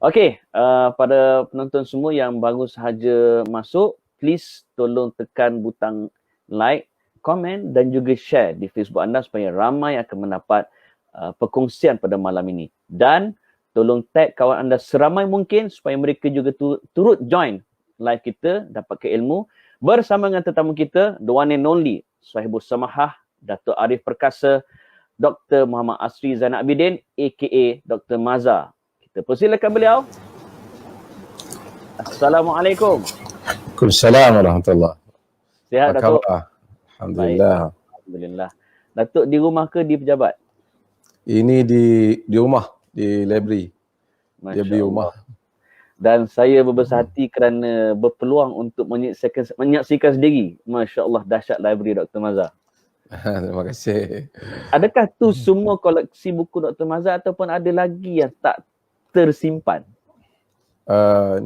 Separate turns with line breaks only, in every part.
Okey, pada penonton semua yang baru sahaja masuk, please tolong tekan butang like, komen dan juga share di Facebook anda supaya ramai akan mendapat perkongsian pada malam ini. Dan tolong tag kawan anda seramai mungkin supaya mereka juga turut join live kita, dapatkan ilmu bersama dengan tetamu kita, the one and only Sahibus Samahah, Dato' Arif Perkasa, Dr. Muhammad Asri Zainal Abidin aka Dr. Maza. Kita persilakan beliau. Assalamualaikum.
Waalaikumsalam warahmatullahi.
Sihat, Datuk?
Alhamdulillah.
Baik. Alhamdulillah. Datuk di rumah ke di pejabat?
Ini di rumah, di library. Dia beli rumah.
Dan saya berbesar hati kerana berpeluang untuk menyaksikan sendiri. Masya Allah, dahsyat library Dr. Maza.
Terima kasih.
Adakah tu semua koleksi buku Dr. Maza ataupun ada lagi yang tak tersimpan?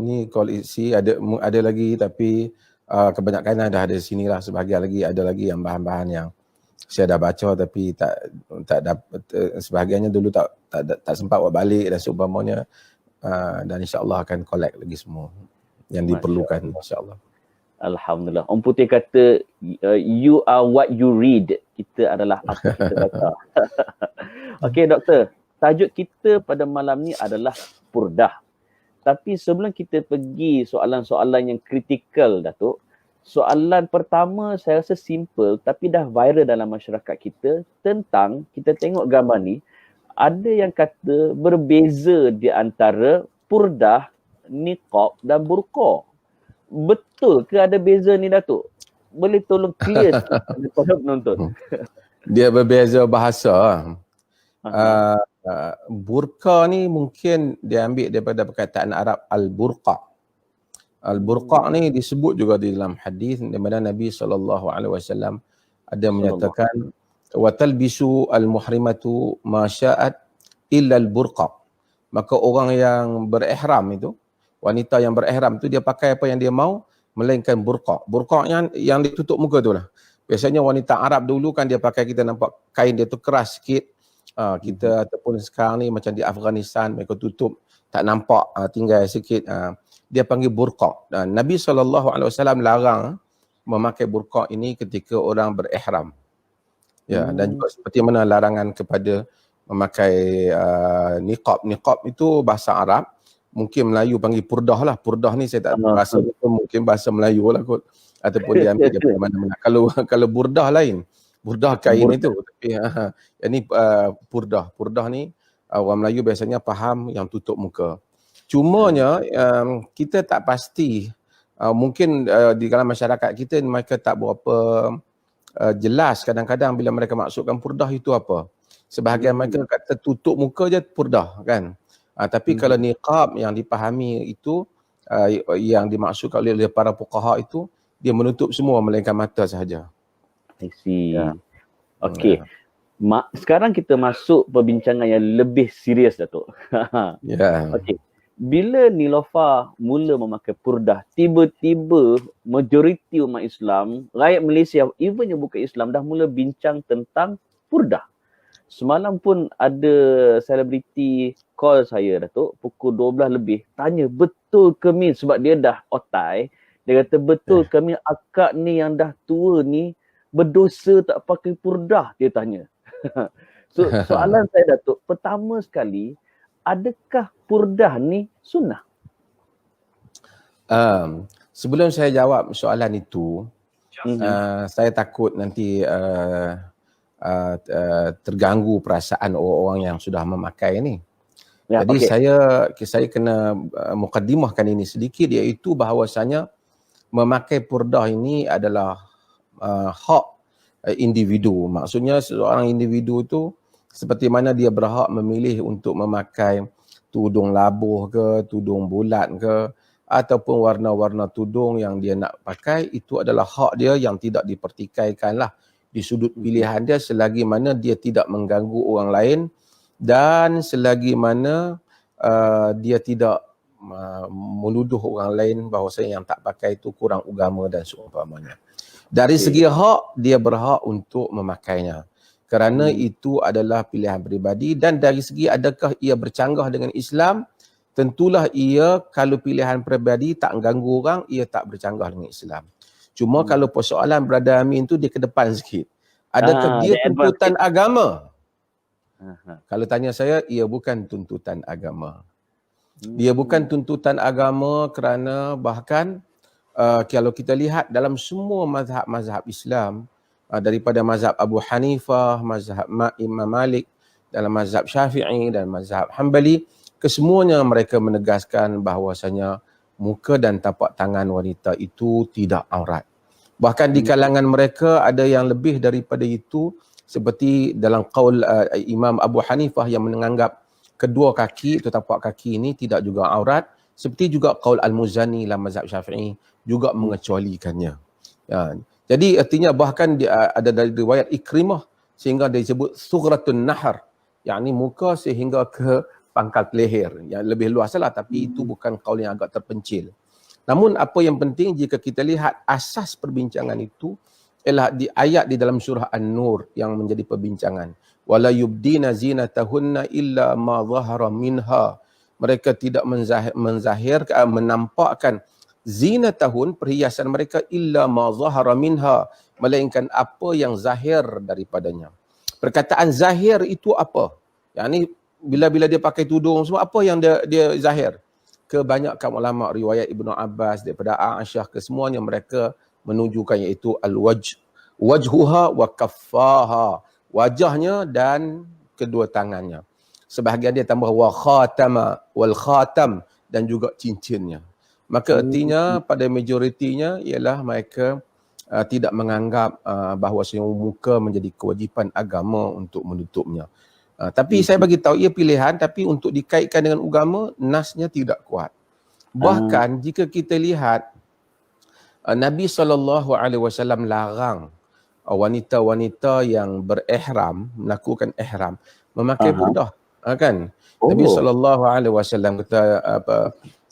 Ni koleksi ada lagi tapi kebanyakan dah ada di sini lah. Sebahagian lagi ada lagi yang bahan-bahan yang saya dah baca tapi tak dapat, sebahagiannya dulu tak sempat buat balik dan seumpamanya, dan insya-Allah akan collect lagi semua yang diperlukan insya-Allah.
Alhamdulillah. Om Putih kata you are what you read. Kita adalah apa kita baca. Okey doktor, tajuk kita pada malam ni adalah purdah. Tapi sebelum kita pergi soalan-soalan yang kritikal, Datuk, soalan pertama saya rasa simple tapi dah viral dalam masyarakat kita tentang, kita tengok gambar ni, ada yang kata berbeza di antara purdah, niqab dan burqa. Betul ke ada beza ni, Datuk? Boleh tolong clear kepada penonton?
Dia berbeza bahasa. Burqa ni mungkin dia ambil daripada perkataan Arab al-burqa. Al-burqa ni disebut juga di dalam hadis di mana Nabi SAW ada menyatakan wa talbisu al-muhrimatu ma sya'at illa al-burqa. Maka orang yang berihram itu, wanita yang berihram tu dia pakai apa yang dia mau melainkan burqa. Burqa yang ditutup muka tu lah. Biasanya wanita Arab dulu kan dia pakai, kita nampak kain dia tu keras sikit. Kita ataupun sekarang ni macam di Afghanistan mereka tutup tak nampak, tinggal sikit, dia panggil burqa. Dan Nabi SAW larang memakai burqa ini ketika orang berihram. Ya, dan juga seperti mana larangan kepada memakai niqab. Niqab itu bahasa Arab, mungkin Melayu panggil purdah lah. Purdah ni saya tak rasa itu mungkin bahasa Melayu lah kot, ataupun dia ambil daripada mana-mana. Kalau burdah lain, burdah kain itu, tapi ini purdah. Purdah ni orang Melayu biasanya faham yang tutup muka. Cumanya kita tak pasti, mungkin di kalangan masyarakat kita mereka tak berapa jelas kadang-kadang bila mereka maksudkan purdah itu apa. Sebahagian mereka kata tutup muka je purdah kan. Tapi kalau niqab yang dipahami itu, yang dimaksudkan oleh para fuqaha itu, dia menutup semua melainkan mata sahaja.
I see. Ya. Okey. Sekarang kita masuk perbincangan yang lebih serius, Datuk.
Ya.
Okey. Bila Niloufar mula memakai purdah, tiba-tiba majoriti umat Islam, rakyat Malaysia, even yang bukan Islam, dah mula bincang tentang purdah. Semalam pun ada selebriti call saya, Datuk, pukul 12 lebih, tanya betul ke Min, sebab dia dah otai, dia kata betul ke Min akak ni yang dah tua ni berdosa tak pakai purdah, dia tanya. So, soalan saya, Datuk, pertama sekali, adakah purdah ni sunnah?
Sebelum saya jawab soalan itu, saya takut nanti terganggu perasaan orang-orang yang sudah memakai ni. Ya, jadi saya kena mukaddimahkan ini sedikit, iaitu bahawasanya memakai purdah ini adalah hak individu. Maksudnya seorang individu tu seperti mana dia berhak memilih untuk memakai tudung labuh ke, tudung bulat ke, ataupun warna-warna tudung yang dia nak pakai, itu adalah hak dia yang tidak dipertikaikan lah di sudut pilihan dia, selagi mana dia tidak mengganggu orang lain dan selagi mana dia tidak menuduh orang lain bahawasanya yang tak pakai itu kurang agama dan seumpamanya. Dari segi hak, dia berhak untuk memakainya. Kerana itu adalah pilihan peribadi, dan dari segi adakah ia bercanggah dengan Islam, tentulah ia kalau pilihan peribadi tak mengganggu orang, ia tak bercanggah dengan Islam. Cuma kalau persoalan Brother Amin tu dia ke depan sikit. Adakah dia
dia advance
tuntutan
sikit.
agama?
Aha.
Kalau tanya saya, ia bukan tuntutan agama. Dia bukan tuntutan agama kerana bahkan kalau kita lihat dalam semua mazhab-mazhab Islam, daripada mazhab Abu Hanifah, mazhab Imam Malik, dalam mazhab Syafi'i dan mazhab Hanbali, kesemuanya mereka menegaskan bahawasanya muka dan tapak tangan wanita itu tidak aurat. Bahkan di kalangan mereka ada yang lebih daripada itu, seperti dalam qaul Imam Abu Hanifah yang menganggap kedua kaki atau tapak kaki ini tidak juga aurat, seperti juga qaul Al-Muzani dalam mazhab Syafi'i juga mengecualikannya. Ya. Jadi artinya bahkan ada dari riwayat Ikrimah sehingga dia disebut sughratun nahar, yakni muka sehingga ke pangkal leher. Yang lebih luas lah, tapi itu bukan qaul yang agak terpencil. Namun apa yang penting jika kita lihat asas perbincangan itu ialah di ayat di dalam surah An-Nur yang menjadi perbincangan. Wala yubdina zinatahunna illa ma zahara minha. Mereka tidak menzahirkan, menampakkan zinatahun, perhiasan mereka, illa ma zahara minha, melainkan apa yang zahir daripadanya. Perkataan zahir itu apa? Yang ni bila dia pakai tudung semua, apa yang dia zahir? Kebanyakan ulama riwayat Ibnu Abbas daripada Aisyah kesemuanya mereka menunjukkan iaitu wajhuha wa kaffaha, wajahnya dan kedua tangannya. Sebahagian dia tambah wa khatama wal khatam, dan juga cincinnya. Maka artinya pada majoritinya ialah mereka tidak menganggap bahawa muka menjadi kewajipan agama untuk menutupnya. Tapi saya bagi tahu ia pilihan, tapi untuk dikaitkan dengan agama, nasnya tidak kuat. Bahkan jika kita lihat Nabi SAW larang wanita-wanita yang berihram, melakukan ihram, memakai burdah, kan? Nabi SAW kata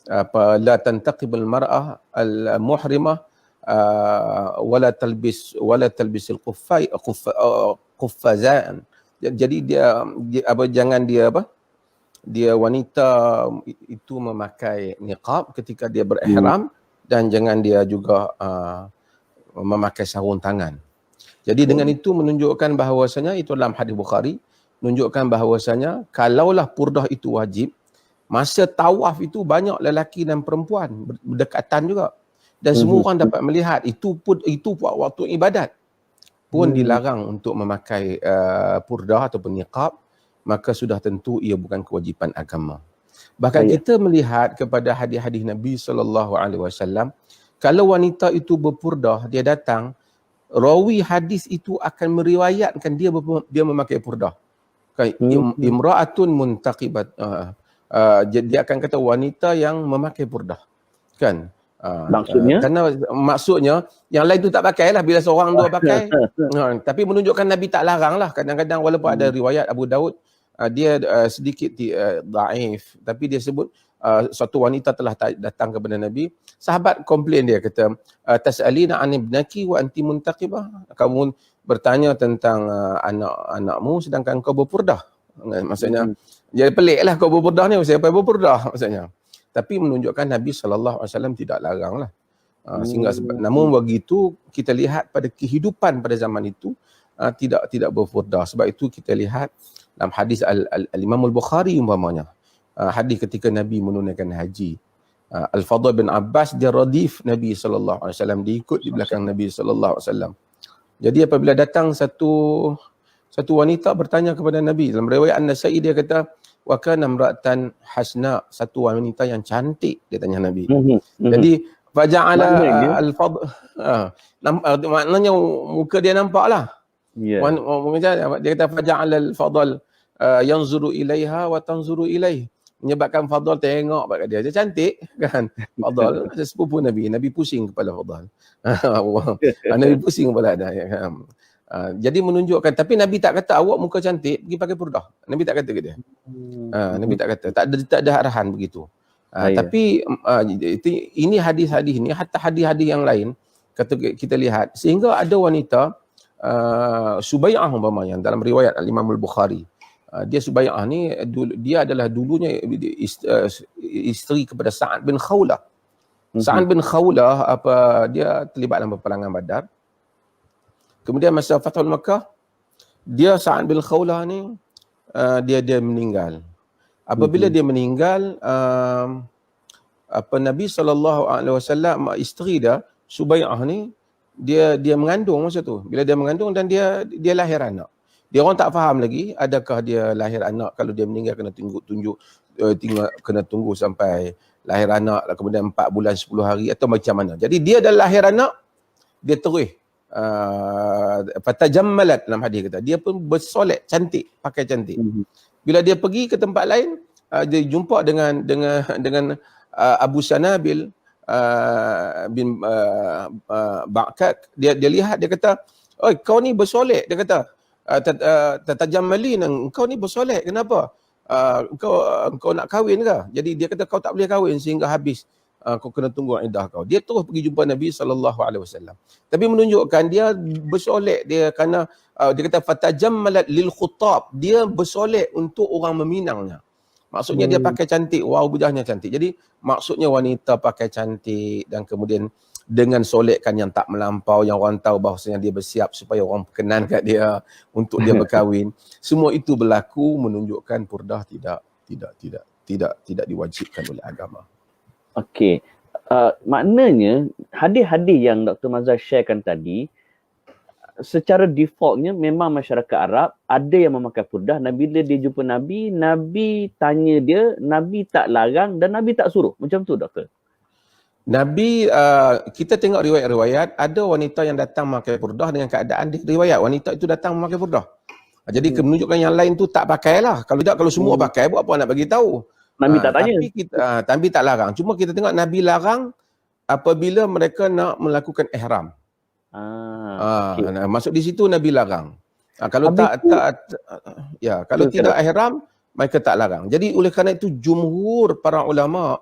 apa la tantaqibul mar'ah al-muhrimah wala talbis al-quffazan. Jadi dia jangan dia wanita itu memakai niqab ketika dia berihram, dan jangan dia juga memakai sarung tangan. Jadi dengan itu menunjukkan bahawasanya, itu dalam hadis Bukhari, menunjukkan bahawasanya kalaulah purdah itu wajib, masa tawaf itu banyak lelaki dan perempuan berdekatan juga, dan semua orang dapat melihat, itu waktu ibadat pun dilarang untuk memakai purdah ataupun niqab, maka sudah tentu ia bukan kewajipan agama. Bahkan kita melihat kepada hadis-hadis Nabi SAW, kalau wanita itu berpurdah, dia datang, rawi hadis itu akan meriwayatkan dia memakai purdah. Imra'atun muntaqibat, dia akan kata wanita yang memakai purdah, kan? Maksudnya yang lain tu tak pakai lah, bila seorang dua pakai. Tapi menunjukkan Nabi tak larang lah. Kadang-kadang walaupun ada riwayat Abu Daud, dia sedikit dhaif, tapi dia sebut suatu wanita telah datang kepada Nabi. Sahabat komplain, dia kata, tas'alina an ibnaki wa anti muntaqibah, kamu bertanya tentang anak-anakmu sedangkan kau berpurdah. Maksudnya jadi pelik lah, kau berpurdah ni, siapa berpurdah maksudnya. Tapi menunjukkan Nabi SAW tidak larang lah. Sehingga namun begitu kita lihat pada kehidupan pada zaman itu tidak berpurdah. Sebab itu kita lihat dalam hadis Al-Imam Al-Bukhari umpamanya, hadis ketika Nabi menunaikan haji, Al-Fadl bin Abbas dia radif Nabi SAW, dia ikut di belakang Nabi SAW. Jadi apabila datang satu wanita bertanya kepada Nabi, dalam riwayat An-Nasa'i dia kata, wa kana imra'atan hasna, satu wanita yang cantik, dia tanya Nabi. Jadi faja'ala al-fadl, maknanya muka dia nampaklah. Dia kata faja'ala al-fadl yanzuru ilaiha wa tanzuru ilaih, menyebabkan Fadl tengok pada dia. Dia cantik kan. Fadl sepupu Nabi pusing kepala Fadl. Nabi pusing kepala dia. Jadi menunjukkan, tapi Nabi tak kata awak muka cantik pergi pakai purdah. Nabi tak kata ke dia. Nabi tak kata, tak ada arahan begitu. Tapi ini hadis-hadis ni, hatta hadis-hadis yang lain kata kita lihat, sehingga ada wanita Subai'ah umpamanya dalam riwayat Al-Imam Al-Bukhari. Dia Subai'ah ni dia adalah dulunya isteri kepada Sa'ad bin Khawlah. Sa'ad bin Khawlah dia terlibat dalam peperangan Badar. Kemudian masa Fathul Makkah, Sa'ad bin Khawlah ni dia meninggal. Apabila dia meninggal, Nabi SAW, isteri dia Subai'ah ni, dia mengandung masa tu. Bila dia mengandung dan dia lahir anak. Dia orang tak faham lagi adakah dia lahir anak, kalau dia meninggal kena kena tunggu sampai lahir anak, kemudian 4 bulan 10 hari atau macam mana. Jadi dia dah lahir anak, dia terus fatajammalat, dalam hadis kata dia pun bersolek cantik, pakai cantik. Bila dia pergi ke tempat lain, dia jumpa dengan Abu Sanabil bin Ba'kak. Dia lihat, dia kata, "Oi, kau ni bersolek." Dia kata, "Tatajammali, engkau ni bersolek, kenapa? Kau nak kahwin ke?" Jadi dia kata, "Kau tak boleh kahwin sehingga habis. Kau kena tunggu iddah kau." Dia terus pergi jumpa Nabi SAW. Tapi menunjukkan dia bersolek, dia kerana dia kata fatajammalat lil khutab, dia bersolek untuk orang meminangnya. Maksudnya dia pakai cantik, wow, wajahnya cantik. Jadi maksudnya wanita pakai cantik dan kemudian dengan solekkan yang tak melampau, yang orang tahu bahawasanya dia bersiap supaya orang berkenan kat dia untuk dia berkahwin. Semua itu berlaku menunjukkan purdah tidak diwajibkan oleh agama.
Okey. Maknanya hadis-hadis yang Dr. Mazhar sharekan tadi, secara defaultnya memang masyarakat Arab ada yang memakai purdah. Bila dia jumpa Nabi, Nabi tanya dia, Nabi tak larang dan Nabi tak suruh. Macam tu, Doktor?
Nabi, kita tengok riwayat-riwayat, ada wanita yang datang memakai purdah dengan keadaan riwayat wanita itu datang memakai purdah. Jadi menunjukkan yang lain tu tak pakailah. Kalau tidak, kalau semua pakai, buat apa nak bagi tahu?
Nabi tak tanya.
Nabi tak larang. Cuma kita tengok Nabi larang apabila mereka nak melakukan ihram. Okay. Masuk di situ Nabi larang. Kalau tidak ihram, mereka tak larang. Jadi oleh kerana itu jumhur para ulama,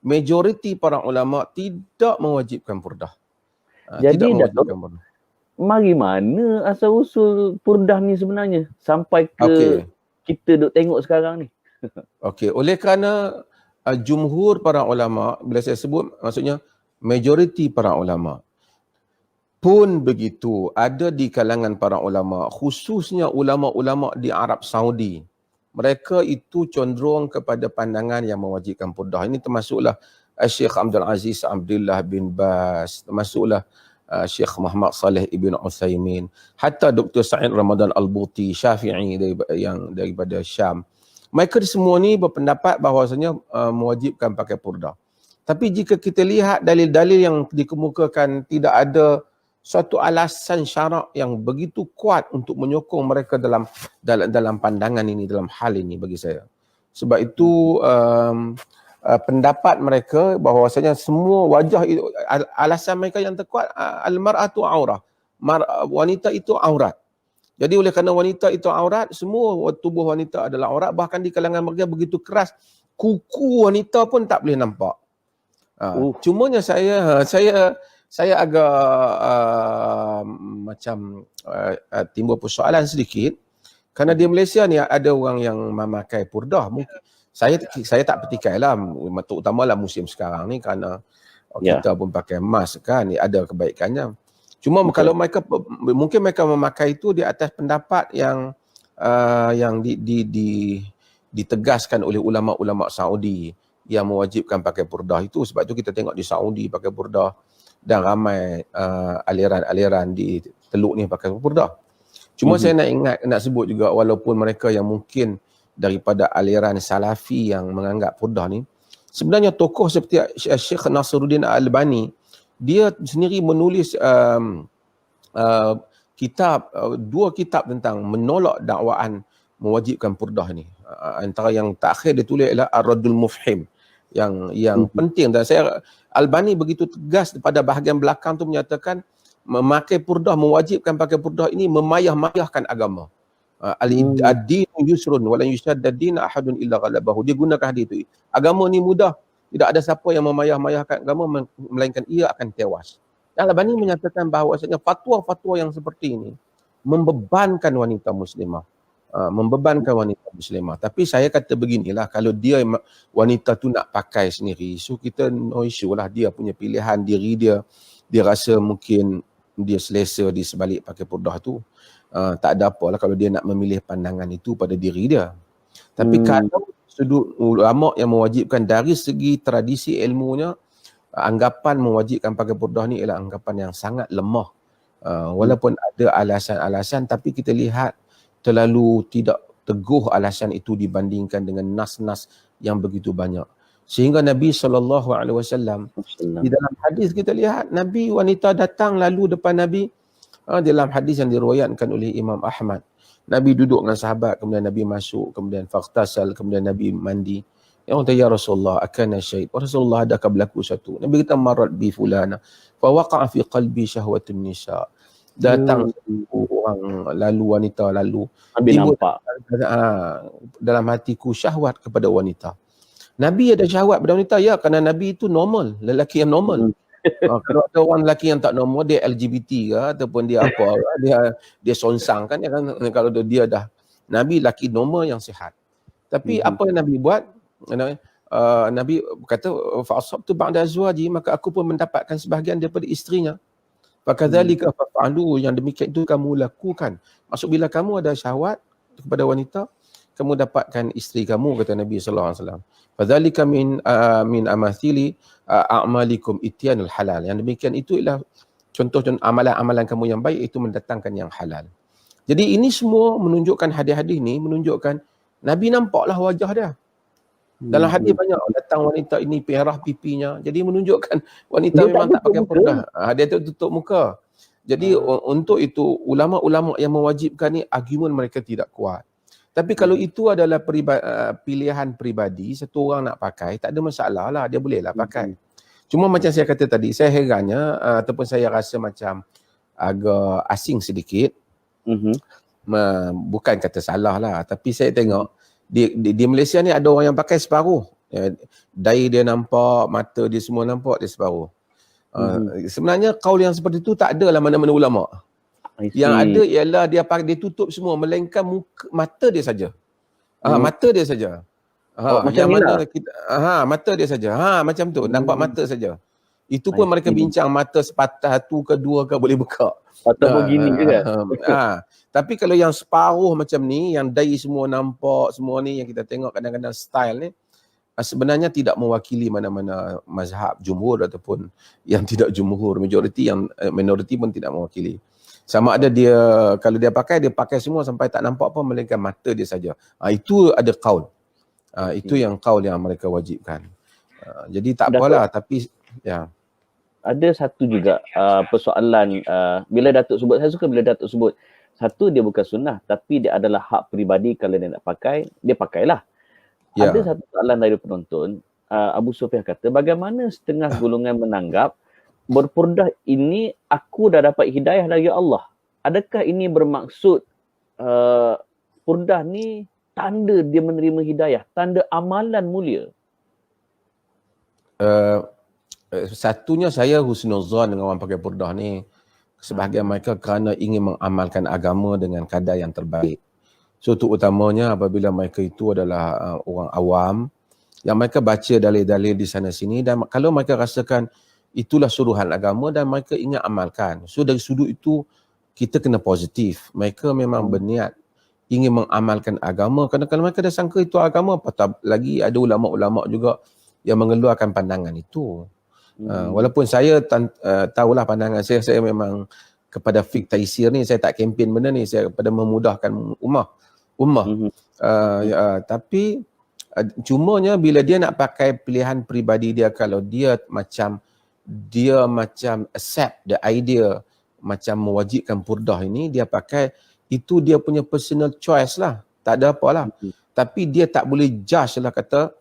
majoriti para ulama tidak mewajibkan purdah.
Jadi Datuk, mari mana asal usul purdah ni sebenarnya sampai ke kita duk tengok sekarang ni?
Okey, oleh kerana jumhur para ulama, bila saya sebut maksudnya majoriti para ulama. Pun begitu, ada di kalangan para ulama, khususnya ulama-ulama di Arab Saudi, mereka itu cenderung kepada pandangan yang mewajibkan purdah. Ini termasuklah Syekh Abdul Aziz Abdullah bin Bas, termasuklah Syekh Muhammad Saleh Ibn Uthaymin, hatta Dr. Sa'id Ramadan Al-Buti, Syafi'i daripada Syam. Mereka semua ni berpendapat bahawasanya mewajibkan pakai purdah. Tapi jika kita lihat dalil-dalil yang dikemukakan, tidak ada suatu alasan syarak yang begitu kuat untuk menyokong mereka dalam pandangan ini, dalam hal ini bagi saya. Sebab itu pendapat mereka bahawasanya semua wajah, alasan mereka yang terkuat, al-mar'atu aurah, wanita itu aurat. Jadi oleh kerana wanita itu aurat, semua tubuh wanita adalah aurat, bahkan di kalangan mereka begitu keras, kuku wanita pun tak boleh nampak. Cumanya saya agak macam timbul persoalan sedikit, kerana di Malaysia ni ada orang yang memakai purdah. Saya tak petikailah, terutamalah musim sekarang ni, kerana kita pun pakai mask kan, ada kebaikannya. Cuma kalau mereka mungkin mereka memakai itu di atas pendapat yang ditegaskan oleh ulama-ulama Saudi yang mewajibkan pakai purdah itu. Sebab itu kita tengok di Saudi pakai purdah, dan ramai aliran-aliran di Teluk ni pakai purdah. Cuma saya nak sebut juga, walaupun mereka yang mungkin daripada aliran Salafi yang menganggap purdah ni, sebenarnya tokoh seperti Syekh Nasiruddin Al-Albani, dia sendiri menulis dua kitab tentang menolak dakwaan mewajibkan purdah ni. Antara yang terakhir dia tulis adalah Ar-Raddul Mufhim, yang penting. Dan saya, Albani begitu tegas pada bahagian belakang tu menyatakan memakai purdah, mewajibkan pakai purdah ini memayah-mayahkan agama. Ad-dinu yusrun wa lan yushaddad din ahadun illa ghalabahu. Dia gunakan hadis itu. Agama ni mudah, tidak ada siapa yang memayah-mayahkan agama melainkan ia akan tewas. Al-Albani menyatakan bahawasanya fatwa-fatwa yang seperti ini membebankan wanita muslimah. membebankan wanita muslimah. Tapi saya kata beginilah, kalau dia wanita tu nak pakai sendiri, so kita no issue lah, dia punya pilihan diri dia, dia rasa mungkin dia selesa di sebalik pakai purdah tu. Tak ada apalah kalau dia nak memilih pandangan itu pada diri dia. Tapi kalau sudut ulama yang mewajibkan dari segi tradisi ilmunya, anggapan mewajibkan pakai purdah ni ialah anggapan yang sangat lemah. Walaupun ada alasan-alasan, tapi kita lihat terlalu tidak teguh alasan itu dibandingkan dengan nas-nas yang begitu banyak. Sehingga Nabi SAW di dalam hadis kita lihat, Nabi wanita datang lalu depan Nabi, dalam hadis yang diriwayatkan oleh Imam Ahmad. Nabi duduk dengan sahabat, kemudian Nabi masuk, kemudian faqtasal, kemudian Nabi mandi. Ya Allah, ya Rasulullah, akana syait. Rasulullah, adakah berlaku satu? Nabi kata, marat bi fulana fa waqa'a fi qalbi syahwatun nisa. Datang orang lalu, wanita lalu,
Nabi nampak
dalam hatiku syahwat kepada wanita. Nabi ada syahwat pada wanita, ya, kerana Nabi itu normal, lelaki yang normal. Kalau ada orang lelaki yang tak normal, dia LGBT ke ataupun dia apa, dia sonsang kan, kalau dia dah, Nabi lelaki normal yang sihat. Tapi apa yang Nabi buat? Nabi kata, fa'asabtu ba'da azwaji, maka aku pun mendapatkan sebahagian daripada isterinya. Fakadzalika fa'alu, yang demikian itu kamu lakukan. Maksud bila kamu ada syahwat kepada wanita, kamu dapatkan isteri kamu, kata Nabi sallallahu alaihi wasallam. Fadzalika min amathili a'malikum ityanul halal. Yang demikian itu ialah contoh-contoh amalan-amalan kamu yang baik, itu mendatangkan yang halal. Jadi ini semua menunjukkan, hadis-hadis ni menunjukkan Nabi nampaklah wajah dia. Dalam hadis banyak datang wanita ini perah pipinya. Jadi menunjukkan wanita dia memang tak pakai purdah. Dia tutup muka. Jadi untuk itu ulama-ulama yang mewajibkan ni, argument mereka tidak kuat. Tapi kalau itu adalah pilihan peribadi, satu orang nak pakai, tak ada masalah lah, dia bolehlah pakai. Cuma macam saya kata tadi, saya herannya ataupun saya rasa macam agak asing sedikit. Bukan kata salah lah, tapi saya tengok di Malaysia ni ada orang yang pakai separuh. Dahi dia nampak, mata dia semua nampak, dia separuh. Sebenarnya kaul yang seperti itu tak ada lah mana-mana ulama. Yang ada ialah dia tutup semua, melainkan mata dia saja. Mata dia saja. Yang mana kita, mata dia saja. Macam tu, nampak mata saja. Itu pun mereka bincang, mata sepatah, satu ke dua ke boleh buka.
Atau begini juga.
Tapi kalau yang separuh macam ni, yang dahi semua nampak, semua ni yang kita tengok kadang-kadang style ni, sebenarnya tidak mewakili mana-mana mazhab jumhur ataupun yang tidak jumhur, majoriti, yang minoriti pun tidak mewakili. Sama ada dia, kalau dia pakai semua sampai tak nampak apa, melainkan mata dia saja. Itu ada qaul. Itu yang qaul yang mereka wajibkan. Jadi tak apalah, tapi ya.
Ada satu juga persoalan, bila Datuk sebut, saya suka bila Datuk sebut, satu, dia bukan sunnah, tapi dia adalah hak peribadi. Kalau dia nak pakai, dia pakailah. Ada satu soalan dari penonton, Abu Sufyan kata, bagaimana setengah golongan menanggap berpurdah ini aku dah dapat hidayah dari Allah? Adakah ini bermaksud purdah ni tanda dia menerima hidayah, tanda amalan mulia?
Satunya, saya husnuzan dengan orang pakai purdah ni, sebahagian mereka kerana ingin mengamalkan agama dengan kadar yang terbaik. So terutamanya apabila mereka itu adalah orang awam, yang mereka baca dalil-dalil di sana sini, dan kalau mereka rasakan itulah suruhan agama dan mereka ingin amalkan. So dari sudut itu kita kena positif. Mereka memang berniat ingin mengamalkan agama, kerana kalau mereka dah sangka itu agama, apatah lagi ada ulama-ulama juga yang mengeluarkan pandangan itu. Walaupun saya tahulah pandangan saya memang kepada fiqh taisir ni, saya tak kempen benda ni, saya kepada memudahkan ummah. Tapi cumanya bila dia nak pakai pilihan peribadi dia, kalau dia macam accept the idea macam mewajibkan purdah ini, dia pakai, itu dia punya personal choice lah, tak ada apalah. Tapi dia tak boleh judge lah, kata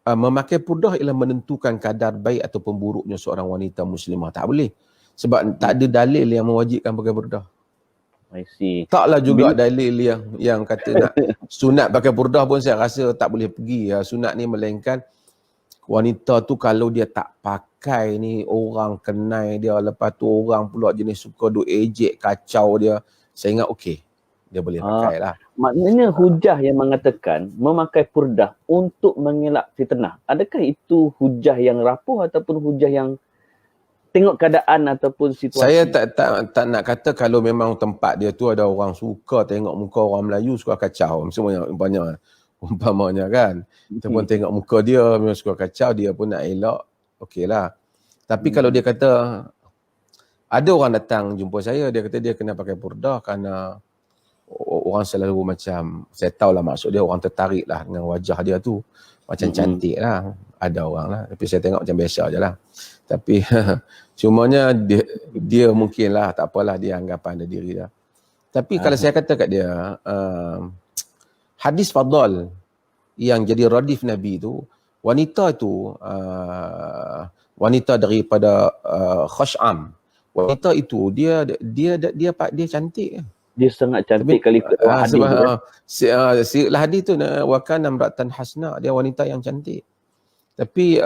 memakai purdah ialah menentukan kadar baik ataupun buruknya seorang wanita muslimah. Tak boleh, sebab tak ada dalil yang mewajibkan pakai purdah.
I see.
Taklah juga dalil yang kata nak sunat pakai purdah pun saya rasa tak boleh pergi. Sunat ni melainkan wanita tu kalau dia tak pakai ni, orang kenal dia, lepas tu orang pula jenis suka duk ejek, kacau dia, saya ingat okey. dia boleh pakai lah.
Maknanya hujah yang mengatakan memakai purdah untuk mengelak fitnah. Adakah itu hujah yang rapuh ataupun hujah yang tengok keadaan ataupun situasi?
Saya tak nak kata kalau memang tempat dia tu ada orang suka tengok muka orang Melayu suka kacau. Semuanya umpamanya kan. Kita pun tengok muka dia memang suka kacau, dia pun nak elak. Okeylah. Tapi kalau dia kata ada orang datang jumpa saya, dia kata dia kena pakai purdah kerana orang selalu macam, saya tahulah maksud dia, orang tertarik lah dengan wajah dia tu. Macam cantik lah. Ada orang lah. Tapi saya tengok macam biasa je lah. Tapi cumanya dia mungkin lah, tak apalah, dia anggapan ada diri dia. Tapi kalau saya kata kat dia, hadis fadal yang jadi radif Nabi tu, wanita tu, wanita daripada Khash'am, wanita itu dia cantik.
Dia sangat cantik kali hadis tu.
Hadis tu wa kana imra'atan hasna, dia wanita yang cantik. Tapi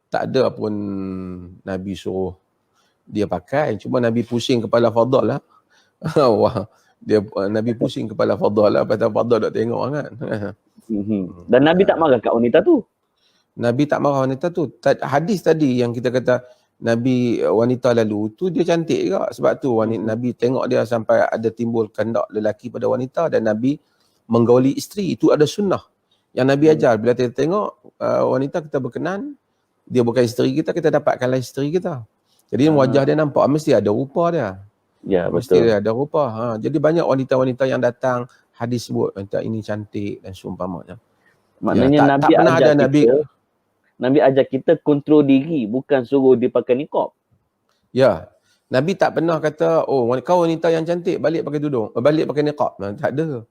tak ada pun Nabi suruh dia pakai, cuma Nabi pusing kepala fadal lah. Wah, Nabi pusing kepala fadal lah, pasal fadal tak tengok kan.
Dan Nabi tak marah kat wanita tu.
Nabi tak marah wanita tu. Hadis tadi yang kita kata Nabi wanita lalu tu dia cantik juga, sebab tu Nabi tengok dia sampai ada timbul kehendak lelaki pada wanita dan Nabi menggauli isteri. Itu ada sunnah yang Nabi ajar. Bila kita tengok wanita kita berkenan, dia bukan isteri kita, kita dapatkanlah isteri kita. Jadi wajah dia nampak, mesti ada rupa dia.
Ya,
mesti
betul.
dia ada rupa. Jadi banyak wanita-wanita yang datang, hadis sebut wanita ini cantik dan seumpamanya.
Maknanya Nabi ajar Nabi ajar kita kontrol diri, bukan suruh dia pakai niqab.
Ya. Nabi tak pernah kata, oh kau wanita yang cantik, balik pakai tudung, balik pakai niqab. Tak ada.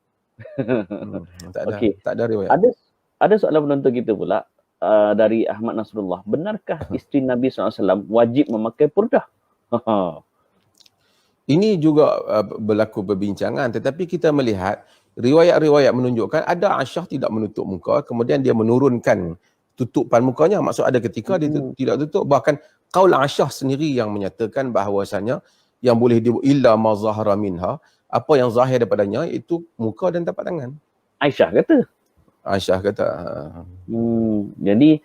Tak ada.
Okay.
Tak ada riwayat.
Ada soalan penonton kita pula dari Ahmad Nasrullah. Benarkah isteri Nabi SAW wajib memakai purdah?
Ini juga berlaku perbincangan, tetapi kita melihat riwayat-riwayat menunjukkan ada Aisyah tidak menutup muka, kemudian dia menurunkan tutupan mukanya. Maksud ada ketika dia tidak tutup. Bahkan qaul Aisyah sendiri yang menyatakan bahawasanya yang boleh illa ma zahara minha, apa yang zahir daripadanya itu muka dan tapak tangan.
Aisyah kata.
Aisyah kata.
Jadi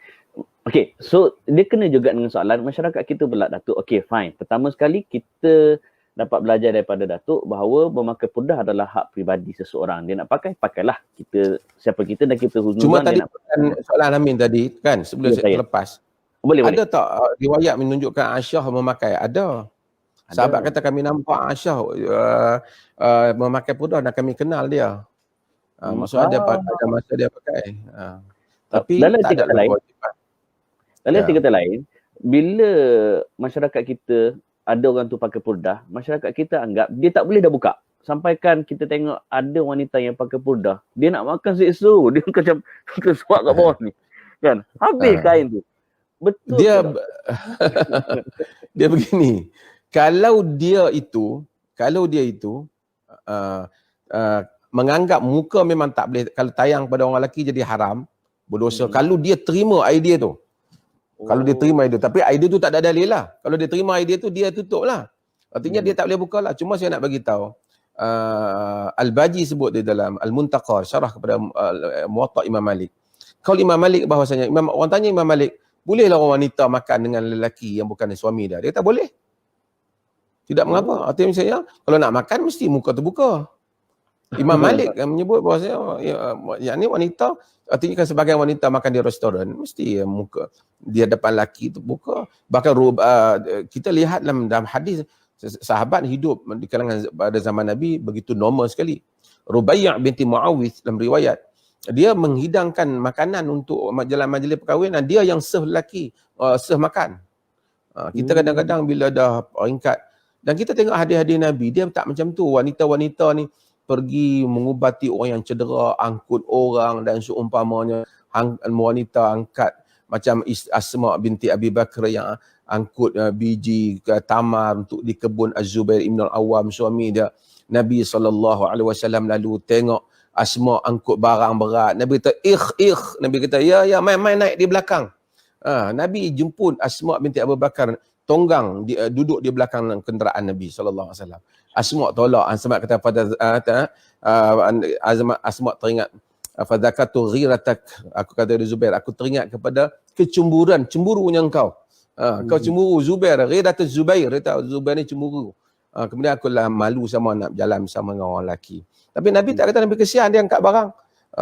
okey, so dia kena juga dengan soalan masyarakat kita pula, Datuk. Okey, fine. Pertama sekali kita dapat belajar daripada Datuk bahawa memakai purdah adalah hak peribadi seseorang. Dia nak pakai, pakailah. Siapa kita dan kita huzuzan.
Cuma tadi soalan Amin tadi kan, sebelum saya terlepas.
Boleh.
Ada tak riwayat menunjukkan Aisyah memakai? Ada. Sahabat kata kami nampak Aisyah memakai purdah dan kami kenal dia. Maksud ada masa dia pakai. Tapi
dalam
tak ada kewajipan.
Dalam arti kata lain, bila masyarakat kita ada orang tu pakai purdah, masyarakat kita anggap dia tak boleh dah buka. Sampaikan kita tengok ada wanita yang pakai purdah, dia nak makan seksa, dia macam tersuak kat bawah ni. Kan? Habis kain tu. Betul.
Dia begini. Kalau dia itu menganggap muka memang tak boleh, kalau tayang pada orang lelaki jadi haram, berdosa. Kalau dia terima idea tu. Kalau dia terima idea, tapi idea tu tak ada dalil lah. Kalau dia terima idea tu, dia tutup lah. Artinya dia tak boleh buka lah. Cuma saya nak bagi tahu, Al-Baji sebut di dalam Al-Muntaqar, syarah kepada Muwatta' Imam Malik. Kalau Imam Malik bahawasanya, orang tanya Imam Malik, bolehlah orang wanita makan dengan lelaki yang bukan suami dia? Dia kata boleh. Tidak mengapa. Artinya misalnya, kalau nak makan mesti muka terbuka. Imam Malik menyebut bahawasanya yang ni wanita, artinya kan sebagai wanita makan di restoran, mesti muka di hadapan lelaki terbuka. Bahkan kita lihat dalam hadis, sahabat hidup di kalangan pada zaman Nabi begitu normal sekali. Rubai' binti Muawidh dalam riwayat, dia menghidangkan makanan untuk majlis perkahwinan, dia yang serve lelaki, serve makan. Kita kadang-kadang bila dah peringkat, dan kita tengok hadis-hadis Nabi, dia tak macam tu. Wanita-wanita ni pergi mengubati orang yang cedera, angkut orang dan seumpamanya. Wanita angkat macam Asma binti Abi Bakr yang angkut biji tamar untuk di kebun Az-Zubair Ibn Al-Awwam, suami dia. Nabi SAW lalu tengok Asma angkut barang berat. Nabi kata, Nabi kata, ya, main naik di belakang. Nabi jemput Asma binti Abu Bakar, tonggang, duduk di belakang kenderaan Nabi SAW. Asma' tolak. Asma' kata pada Asma' teringat fadzakatu ghiratak, aku kata dari Zubair, aku teringat kepada kecemburuan, cemburunya engkau. Kau cemburu Zubair, ghiratu Zubair, Zubair ni cemburu. Kemudian aku lah malu sama nak berjalan bersama dengan orang lelaki. Tapi Nabi tak kata Nabi kesian dia angkat barang.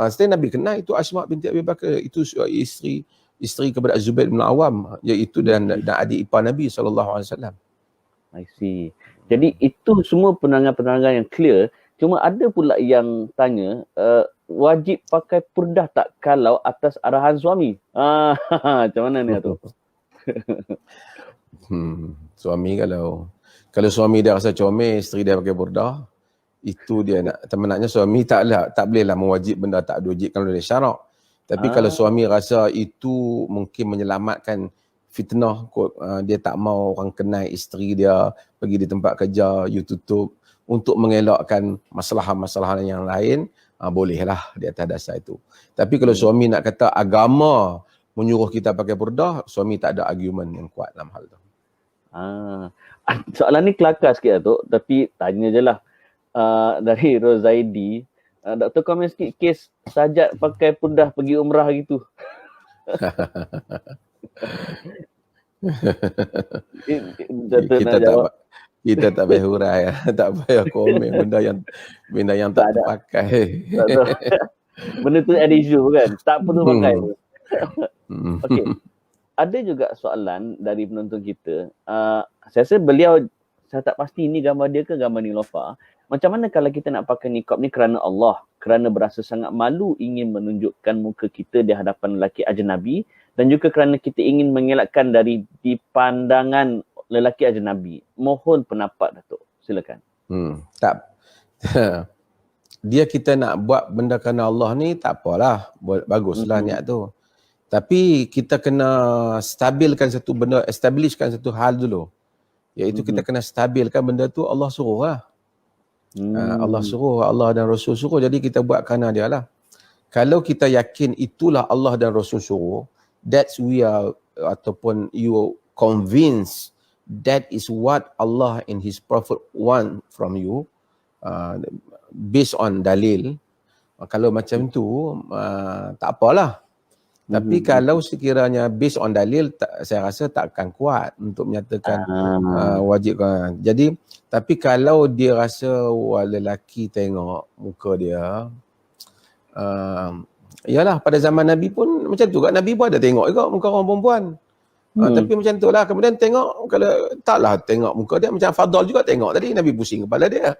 Setelah Nabi kenal itu Asma' binti Abi Bakar, itu isteri kepada Zubair bin Awam, iaitu dan adik ipar Nabi SAW.
I see. Jadi itu semua penerangan-penerangan yang clear. Cuma ada pula yang tanya, wajib pakai purdah tak kalau atas arahan suami? Macam mana ni tu?
Suami kalau suami dia rasa comel, isteri dia pakai purdah, itu dia nak, sebenarnya suami tak bolehlah mewajib benda tak ada wajib kalau dia syarak. Tapi kalau suami rasa itu mungkin menyelamatkan fitnah, dia tak mau orang kenal isteri dia, pergi di tempat kerja, you tutup, untuk mengelakkan masalah-masalah yang lain, bolehlah di atas dasar itu. Tapi kalau suami nak kata agama menyuruh kita pakai purdah, suami tak ada argument yang kuat dalam hal tu.
Soalan ni kelakar sikit lah tu, tapi tanya je lah. Dari Rozaidi, Dr. komen sikit kes Sajat pakai purdah pergi umrah gitu.
Kita tak payah hurai, tak payah komen benda yang tak terpakai.
Benda tu ada isu kan, tak perlu pakai. Okey. Ada juga soalan dari penonton kita. Saya rasa beliau, saya tak pasti ini gambar dia ke gambar Nilofa. Macam mana kalau kita nak pakai niqab ni kerana Allah, kerana berasa sangat malu ingin menunjukkan muka kita di hadapan lelaki ajnabi, dan juga kerana kita ingin mengelakkan dari dipandangan lelaki ajnabi. Mohon pendapat Datuk. Silakan.
Tak. Dia kita nak buat benda kerana Allah ni tak apalah. Baguslah niat tu. Tapi kita kena stabilkan satu benda, establishkan satu hal dulu. Iaitu kita kena stabilkan benda tu Allah suruh lah. Allah suruh, Allah dan Rasul suruh, jadi kita buat kerana dia lah. Kalau kita yakin itulah Allah dan Rasul suruh, that's we are, ataupun you convinced that is what Allah and His Prophet want from you, based on dalil, kalau macam tu tak apalah. Tapi kalau sekiranya based on dalil, saya rasa takkan kuat untuk menyatakan wajib. Jadi, tapi kalau dia rasa lelaki tengok muka dia, yalah pada zaman Nabi pun macam tu kan, Nabi pun ada tengok juga muka orang perempuan. Tapi macam tu lah, kemudian tengok, kalau taklah tengok muka dia, macam Fadal juga tengok tadi, Nabi pusing kepala dia.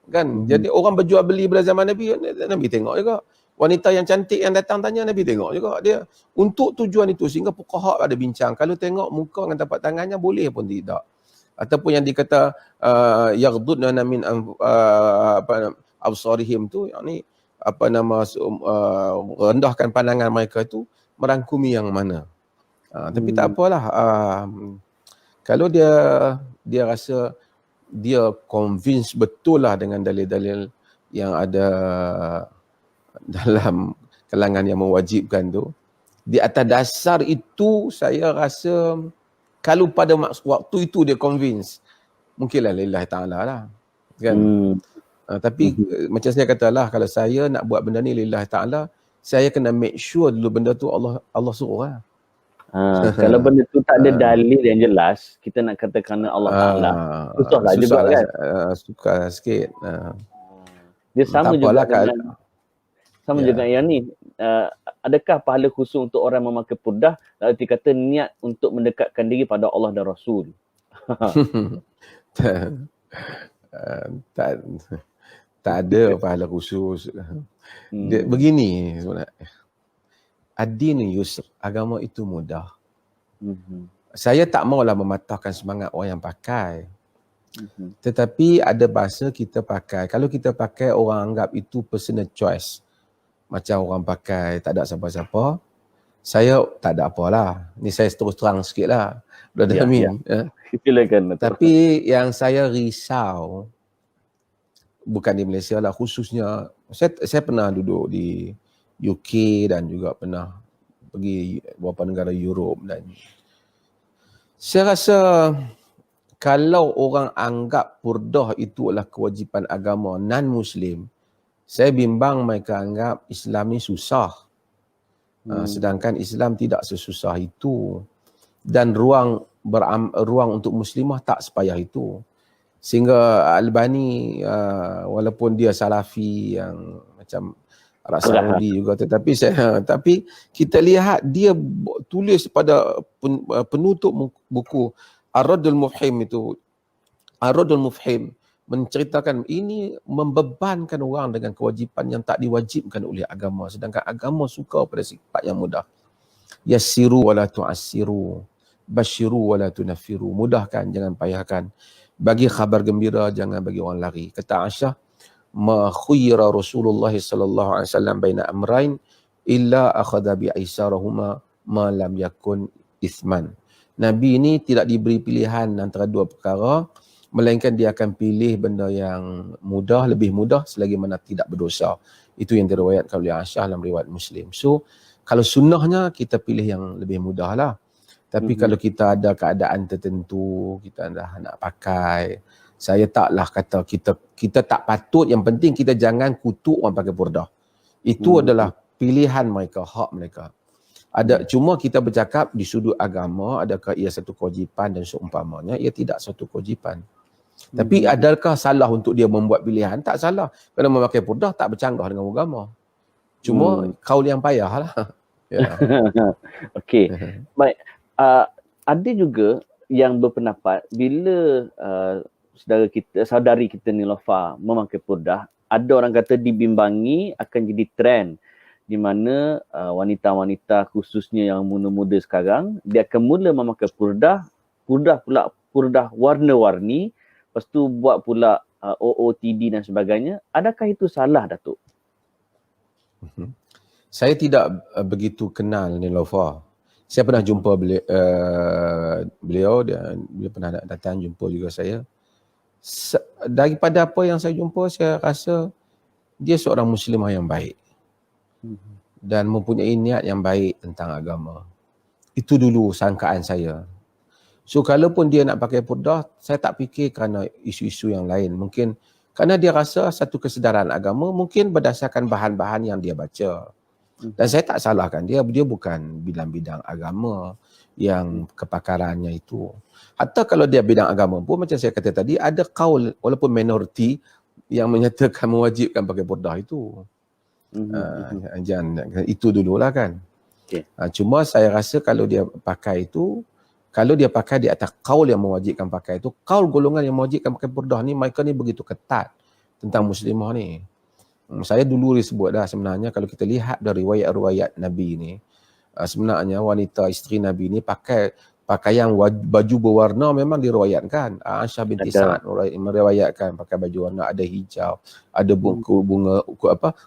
Kan? Jadi orang berjual beli pada zaman Nabi, Nabi tengok juga. Wanita yang cantik yang datang tanya, Nabi tengok juga dia. Untuk tujuan itu, sehingga fuqaha ada bincang, kalau tengok muka dengan tapak tangannya boleh pun tidak. Ataupun yang dikata yaghdudna min absarihim tu, yakni rendahkan pandangan mereka itu merangkumi yang mana. Tapi tak apalah. Kalau dia rasa dia convince betul lah dengan dalil-dalil yang ada dalam kalangan yang mewajibkan tu, di atas dasar itu saya rasa kalau pada waktu itu dia convince, mungkinlah lillahi ta'ala lah kan. Tapi macam saya katalah, kalau saya nak buat benda ni lillahi ta'ala, saya kena make sure dulu benda tu Allah suruh lah.
Kalau benda tu tak ada dalil yang jelas, kita nak kata kerana Allah Ta'ala, susahlah juga kan.
Susah sikit.
Dia sama juga dengan sama juga yang ni. Adakah pahala khusus untuk orang memakai purdah? Lalu dikata niat untuk mendekatkan diri pada Allah dan Rasul.
Tak ada pahala khusus. Begini sebenarnya. Ad-din yusr, agama itu mudah. Saya tak maulah mematahkan semangat orang yang pakai. Tetapi ada bahasa kita pakai. Kalau kita pakai, orang anggap itu personal choice. Macam orang pakai tak ada siapa-siapa. Saya tak ada apalah. Ni saya terus terang sikit lah. Brother Amin.
Silakan.
Tapi yang saya risau, bukan di Malaysia lah, khususnya saya pernah duduk di UK dan juga pernah pergi beberapa negara Europe, dan saya rasa kalau orang anggap purdah itu adalah kewajipan agama non-Muslim, saya bimbang mereka anggap Islam ni susah. Sedangkan Islam tidak sesusah itu. Dan ruang untuk muslimah tak sepayah itu. Sehingga Albani walaupun dia salafi yang macam Arab Saudi juga, tapi kita lihat dia tulis pada penutup buku Ar-Raddul Mufhim itu, Ar-Raddul Mufhim menceritakan ini membebankan orang dengan kewajipan yang tak diwajibkan oleh agama, sedangkan agama suka pada sifat yang mudah. Yassiru wala tu'assiru, basyiru wala tunaffiru, mudahkan jangan payahkan, bagi khabar gembira jangan bagi orang lari. Kata Aisyah, ma khuyira Rasulullah sallallahu alaihi wasallam baina amrain illa akhadha bi aisarahuma ma lam yakun ithman. Nabi ini tidak diberi pilihan antara dua perkara, melainkan dia akan pilih benda yang mudah, lebih mudah selagi mana tidak berdosa. Itu yang diriwayatkan oleh Aisyah dalam riwayat Muslim. So, kalau sunnahnya kita pilih yang lebih mudah lah. Tapi kalau kita ada keadaan tertentu, kita dah nak pakai, saya taklah kata kita tak patut, yang penting kita jangan kutuk orang pakai burdah. Itu adalah pilihan mereka, hak mereka. Cuma kita bercakap di sudut agama, adakah ia satu kewajipan, dan seumpamanya ia tidak satu kewajipan. Tapi adakah salah untuk dia membuat pilihan? Tak salah. Kerana memakai burdah tak bercanggah dengan agama. Cuma kaul yang payah lah. Ya.
Okey. Baik. Ada juga yang berpendapat bila saudari kita Niloufar memakai burdah, ada orang kata dibimbangi akan jadi trend, di mana wanita-wanita khususnya yang muda-muda sekarang, dia akan mula memakai burdah warna-warni, lepas tu buat pula OOTD dan sebagainya. Adakah itu salah, Datuk?
Saya tidak begitu kenal Niloufar. Saya pernah jumpa beliau, dia pernah datang jumpa juga saya. Daripada apa yang saya jumpa, saya rasa dia seorang muslimah yang baik dan mempunyai niat yang baik tentang agama. Itu dulu sangkaan saya. So kalaupun dia nak pakai burdah, saya tak fikir kerana isu-isu yang lain. Mungkin kerana dia rasa satu kesedaran agama, mungkin berdasarkan bahan-bahan yang dia baca. Dan saya tak salahkan dia bukan bidang-bidang agama yang kepakarannya itu. Hatta kalau dia bidang agama pun, macam saya kata tadi, ada kaul walaupun minoriti yang menyatakan mewajibkan pakai burdah itu. Jangan, itu dululah kan. Okay. Cuma saya rasa kalau dia pakai itu, kalau dia pakai di atas kaul yang mewajibkan pakai itu, kaul golongan yang mewajibkan pakai burdah ni, mereka ni begitu ketat tentang muslimah ni. Saya dulu disebut dah, sebenarnya kalau kita lihat dari riwayat-riwayat Nabi ni, sebenarnya wanita isteri Nabi ni pakai pakaian baju berwarna memang diriwayatkan. Aisyah binti Sa'ad meriwayatkan pakai baju warna, ada hijau, ada bunga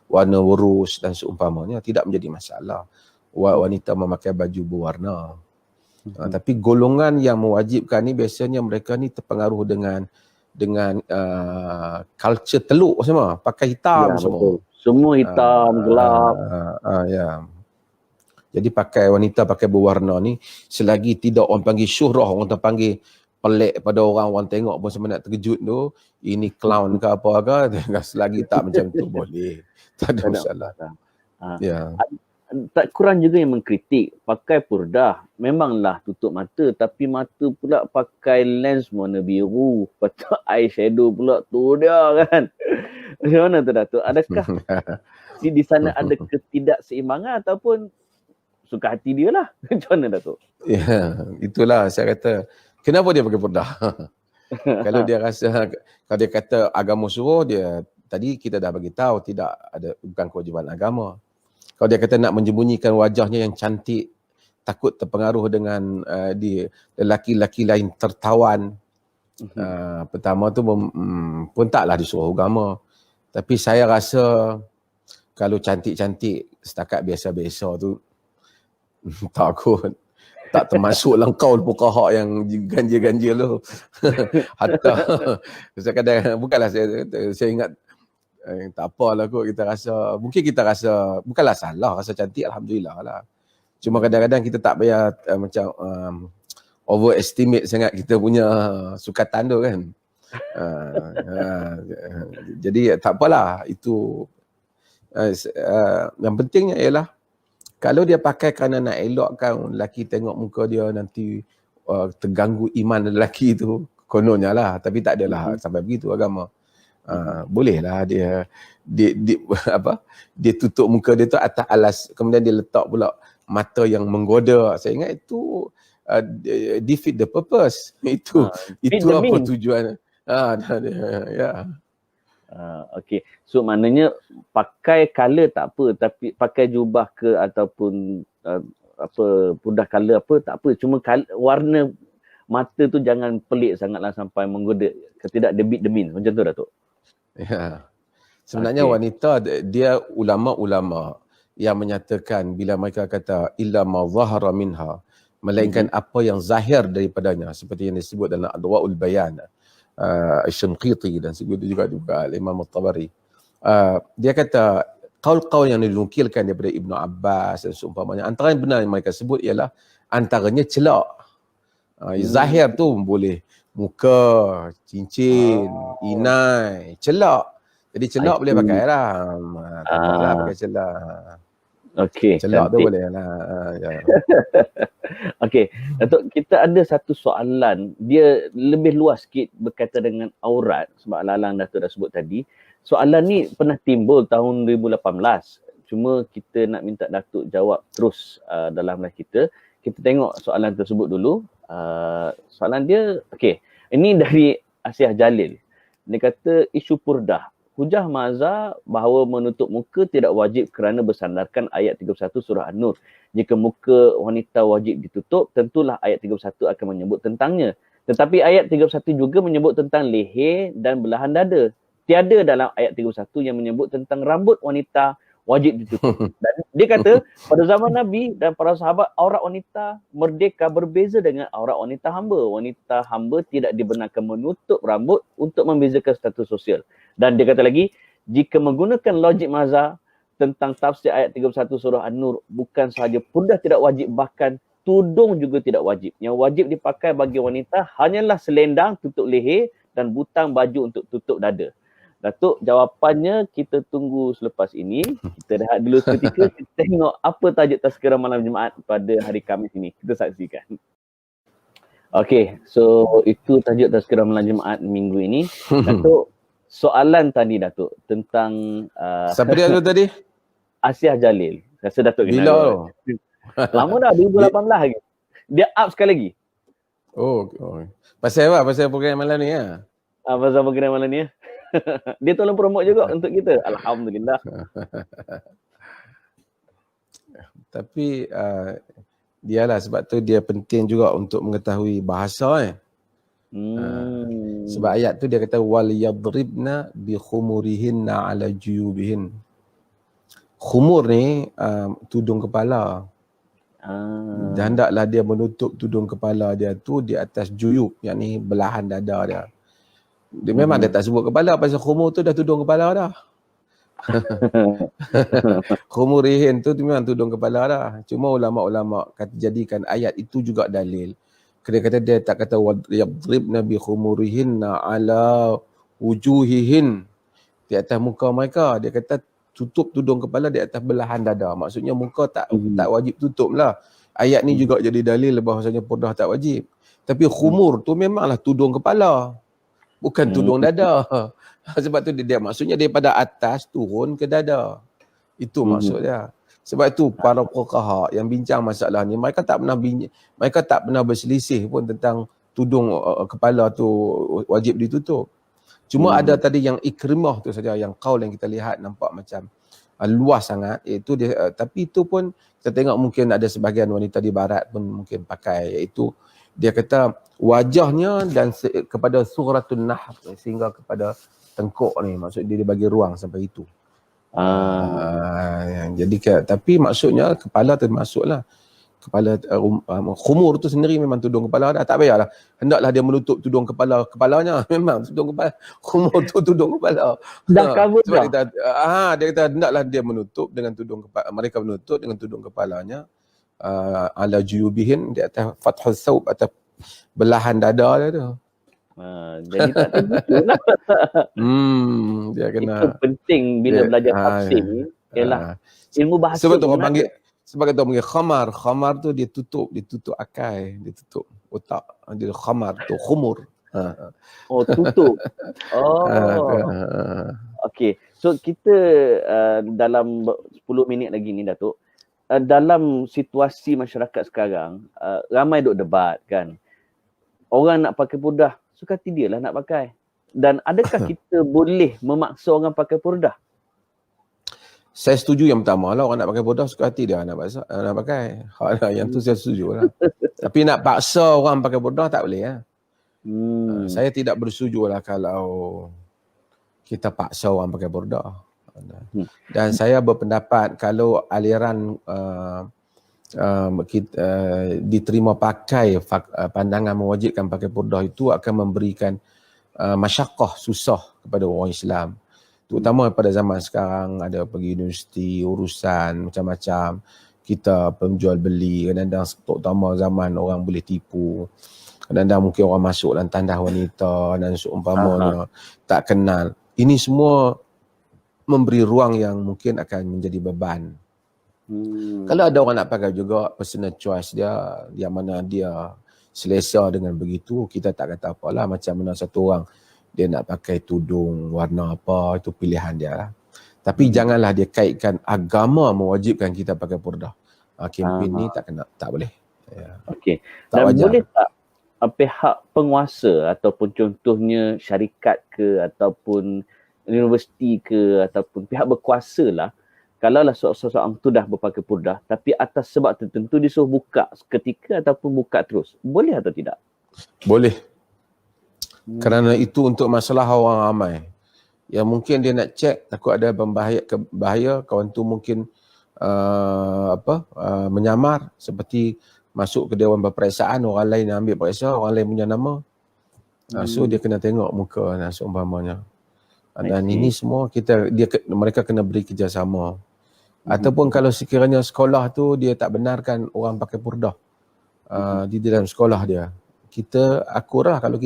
warna urus dan seumpamanya, tidak menjadi masalah wanita memakai baju berwarna. Tapi golongan yang mewajibkan ni biasanya mereka ni terpengaruh dengan culture teluk semua, pakai hitam semua. Betul.
Semua hitam, gelap.
Ya. Jadi wanita pakai berwarna ni, selagi tidak orang panggil syuhrah, orang terpanggil pelik pada orang tengok pun sebenarnya terkejut tu, ini clown ke apa ke, selagi tak macam tu boleh. Tak ada masalah. Ya.
Tak kurang juga yang mengkritik pakai burdah, memanglah tutup mata, tapi mata pula pakai lens warna biru, patut eyeshadow pula tu dia kan. Macam mana tu Datuk? Adakah di sana ada ketidakseimbangan ataupun suka hati dia lah? Macam mana Datuk?
Ya, itulah saya kata, kenapa dia pakai burdah? Kalau dia rasa, kalau dia kata agama suruh, dia tadi kita dah bagi tahu tidak ada, bukan kewajiban agama. Kalau dia kata nak menyembunyikan wajahnya yang cantik, takut terpengaruh dengan lelaki-lelaki lain tertawan. Pertama tu pun taklah disuruh agama. Tapi saya rasa kalau cantik-cantik setakat biasa-biasa tu, takut tak termasuk langkau fuqaha yang ganjil-ganjil tu. Hatta saya kadang, bukanlah saya ingat, tak apalah kot, mungkin kita rasa bukanlah salah, rasa cantik alhamdulillah lah. Cuma kadang-kadang kita tak payah macam overestimate sangat kita punya sukatan tu kan. Jadi tak apalah, itu yang pentingnya ialah kalau dia pakai kerana nak elokkan lelaki tengok muka dia nanti terganggu iman lelaki tu, kononnya lah, tapi tak adalah sampai begitu agama. Bolehlah dia dia tutup muka dia tu atas alas, kemudian dia letak pula mata yang menggoda. Saya ingat itu defeat the purpose. Itu apa tujuan? Ya.
Okey. So maknanya pakai color tak apa, tapi pakai jubah ke ataupun purdah color apa tak apa, cuma warna mata tu jangan pelik sangatlah sampai menggoda, tidak debit demin. Macam tu Datuk.
Ya. Sebenarnya wanita, dia ulama-ulama yang menyatakan bila mereka kata illa ma zahara minha, melainkan apa yang zahir daripadanya, seperti yang disebut dalam Adwaul Bayan, Asy-Syanqiti dan juga Imam At-Tabari. Dia kata qaul-qaul yang dinukilkan daripada Ibnu Abbas dan seumpamanya, antara yang benar yang mereka sebut ialah antaranya celak. Zahir tu boleh muka, cincin, inai, celak. Jadi celak boleh pakai lah. Tak apalah pakai celak.
Okey.
Celak tu boleh lah.
Okey. Datuk, kita ada satu soalan. Dia lebih luas sikit berkaitan dengan aurat. Sebab Lalang Datuk dah sebut tadi. Soalan ni pernah timbul tahun 2018. Cuma kita nak minta Datuk jawab terus dalam live kita. Kita tengok soalan tersebut dulu. Soalan dia, okey. Ini dari Asiah Jalil. Dia kata isu purdah. Hujah mazhab bahawa menutup muka tidak wajib kerana bersandarkan ayat 31 surah An-Nur. Jika muka wanita wajib ditutup, tentulah ayat 31 akan menyebut tentangnya. Tetapi ayat 31 juga menyebut tentang leher dan belahan dada. Tiada dalam ayat 31 yang menyebut tentang rambut wanita wajib ditutup. Dan dia kata pada zaman Nabi dan para sahabat, aurat wanita merdeka berbeza dengan aurat wanita hamba. Wanita hamba tidak dibenarkan menutup rambut untuk membezakan status sosial. Dan dia kata lagi, jika menggunakan logik mazhab tentang tafsir ayat 31 surah An-Nur, bukan sahaja purdah tidak wajib, bahkan tudung juga tidak wajib. Yang wajib dipakai bagi wanita hanyalah selendang tutup leher dan butang baju untuk tutup dada. Datuk, jawapannya kita tunggu selepas ini. Kita rehat dulu seketika. Kita tengok apa tajuk tazkirah malam Jumaat pada hari Khamis ini. Kita saksikan. Okey, so itu tajuk tazkirah malam Jumaat minggu ini. Datuk, soalan tadi Datuk tentang
siapa dia tu tadi?
Asiah Jalil. Rasa Datuk
bila tu?
Lama dah, 2018 lagi. Dia up sekali lagi.
Oh. Pasal apa? Pasal program malam ni ya?
Pasal program malam ni ya. Dia tolong promote juga untuk kita. Alhamdulillah.
Tapi dialah sebab tu dia penting juga untuk mengetahui bahasa sebab ayat tu dia kata wal yadribna bi khumurihinna ala juyubihin. Khumur ni tudung kepala. Dan hendaklah dia menutup tudung kepala dia tu di atas juyub, yakni belahan dada dia. Dia memang dia tak sebut kepala, pasal khumur tu dah tudung kepala dah. Khumurihin tu memang tudung kepala dah. Cuma ulama-ulama kata jadikan ayat itu juga dalil. Dia kata dia tak kata yadribna bi khumurihinna ala wujuhihin, di atas muka mereka. Dia kata tutup tudung kepala di atas belahan dada. Maksudnya muka tak wajib tutup lah. Ayat ni juga jadi dalil bahawasanya purdah tak wajib. Tapi khumur tu memanglah tudung kepala, bukan tudung dada. Sebab tu dia maksudnya daripada atas turun ke dada. Itu maksud dia. Sebab itu para fuqaha yang bincang masalah ni, mereka tak pernah berselisih pun tentang tudung kepala tu wajib ditutup. Cuma ada tadi yang Ikrimah tu saja, yang qaul yang kita lihat nampak macam luas sangat, iaitu dia, tapi itu pun kita tengok mungkin ada sebahagian wanita di barat pun mungkin pakai, iaitu dia kata wajahnya dan kepada suratun Nahl sehingga kepada tengkuk ni, maksud dia bagi ruang sampai itu. Jadi tapi maksudnya kepala termasuklah. Kepala khumur tu sendiri memang tudung kepala dah, tak payahlah hendaklah dia menutup tudung kepalanya. Memang tudung kepala, khumur tu tudung kepala
dah cover dah.
Dia kata hendaklah dia menutup dengan tudung kepala, mereka menutup dengan tudung kepalanya ala juyubihin, di atas fathul thawb, atas belahan dada dia tu.
Jadi tak terbutulah.
Dia kena.
Itu penting bila belajar tafsir ni, ialah ilmu bahasa.
Sebab tu orang panggil, sebab tu orang panggil khamar. Khamar tu dia tutup akai, dia tutup otak. Dia khamar tu, khumur.
Oh, tutup. Okey. So kita dalam 10 minit lagi ni Datuk, dalam situasi masyarakat sekarang, ramai duk debat kan. Orang nak pakai purdah, suka hati dia lah nak pakai. Dan adakah kita boleh memaksa orang pakai purdah?
Saya setuju yang pertama lah, orang nak pakai purdah suka hati dia nak pakai. Yang tu saya setuju lah. Tapi nak paksa orang pakai purdah tak boleh lah. Saya tidak bersetuju lah kalau kita paksa orang pakai purdah. Dan saya berpendapat kalau aliran diterima pakai pandangan mewajibkan pakai purdah itu akan memberikan masyaqqah, susah kepada orang Islam. Terutama pada zaman sekarang, ada pergi universiti, urusan macam-macam, kita penjual beli, kadang-kadang terutama zaman orang boleh tipu. Kadang-kadang mungkin orang masuk dalam tandas wanita dan seumpamanya tak kenal. Ini semua memberi ruang yang mungkin akan menjadi beban. Kalau ada orang nak pakai juga, personal choice dia, yang mana dia selesa dengan begitu, kita tak kata apalah. Macam mana satu orang dia nak pakai tudung warna apa, itu pilihan dia lah. Tapi janganlah dia kaitkan agama mewajibkan kita pakai purdah. Kempen ni tak boleh.
Okey. Dan wajar. Boleh tak pihak penguasa ataupun contohnya syarikat ke ataupun universiti ke ataupun pihak berkuasa lah, kalaulah seseorang tu dah berpakai purdah tapi atas sebab tertentu disuruh buka seketika ataupun buka terus, boleh atau tidak?
Boleh. Kerana itu untuk masalah orang ramai. Yang mungkin dia nak cek, takut ada bahaya, kawan tu mungkin menyamar, seperti masuk ke Dewan Peperiksaan, orang lain ambil periksa, orang lain punya nama. So dia kena tengok muka seumpamanya. Dan ini semua mereka kena beri kerjasama. Ataupun kalau sekiranya sekolah tu dia tak benarkan orang pakai purdah di dalam sekolah dia, kita akurlah kalau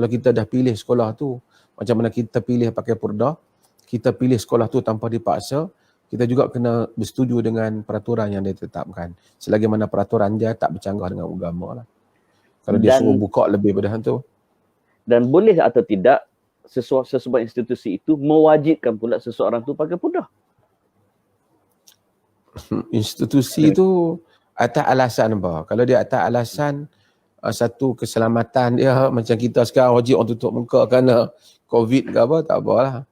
kita dah pilih sekolah tu, macam mana kita pilih pakai purdah, kita pilih sekolah tu tanpa dipaksa, kita juga kena bersetuju dengan peraturan yang dia tetapkan. Selagi mana peraturan dia tak bercanggah dengan agama lah. Kalau dia suruh buka lebih pada tu.
Dan boleh atau tidak sesebuah institusi itu mewajibkan pula seseorang tu pakai purdah?
Institusi itu atas alasan apa? Kalau dia atas alasan satu keselamatan dia, macam kita sekarang wajib orang tutup muka kerana COVID ke apa, tak apalah.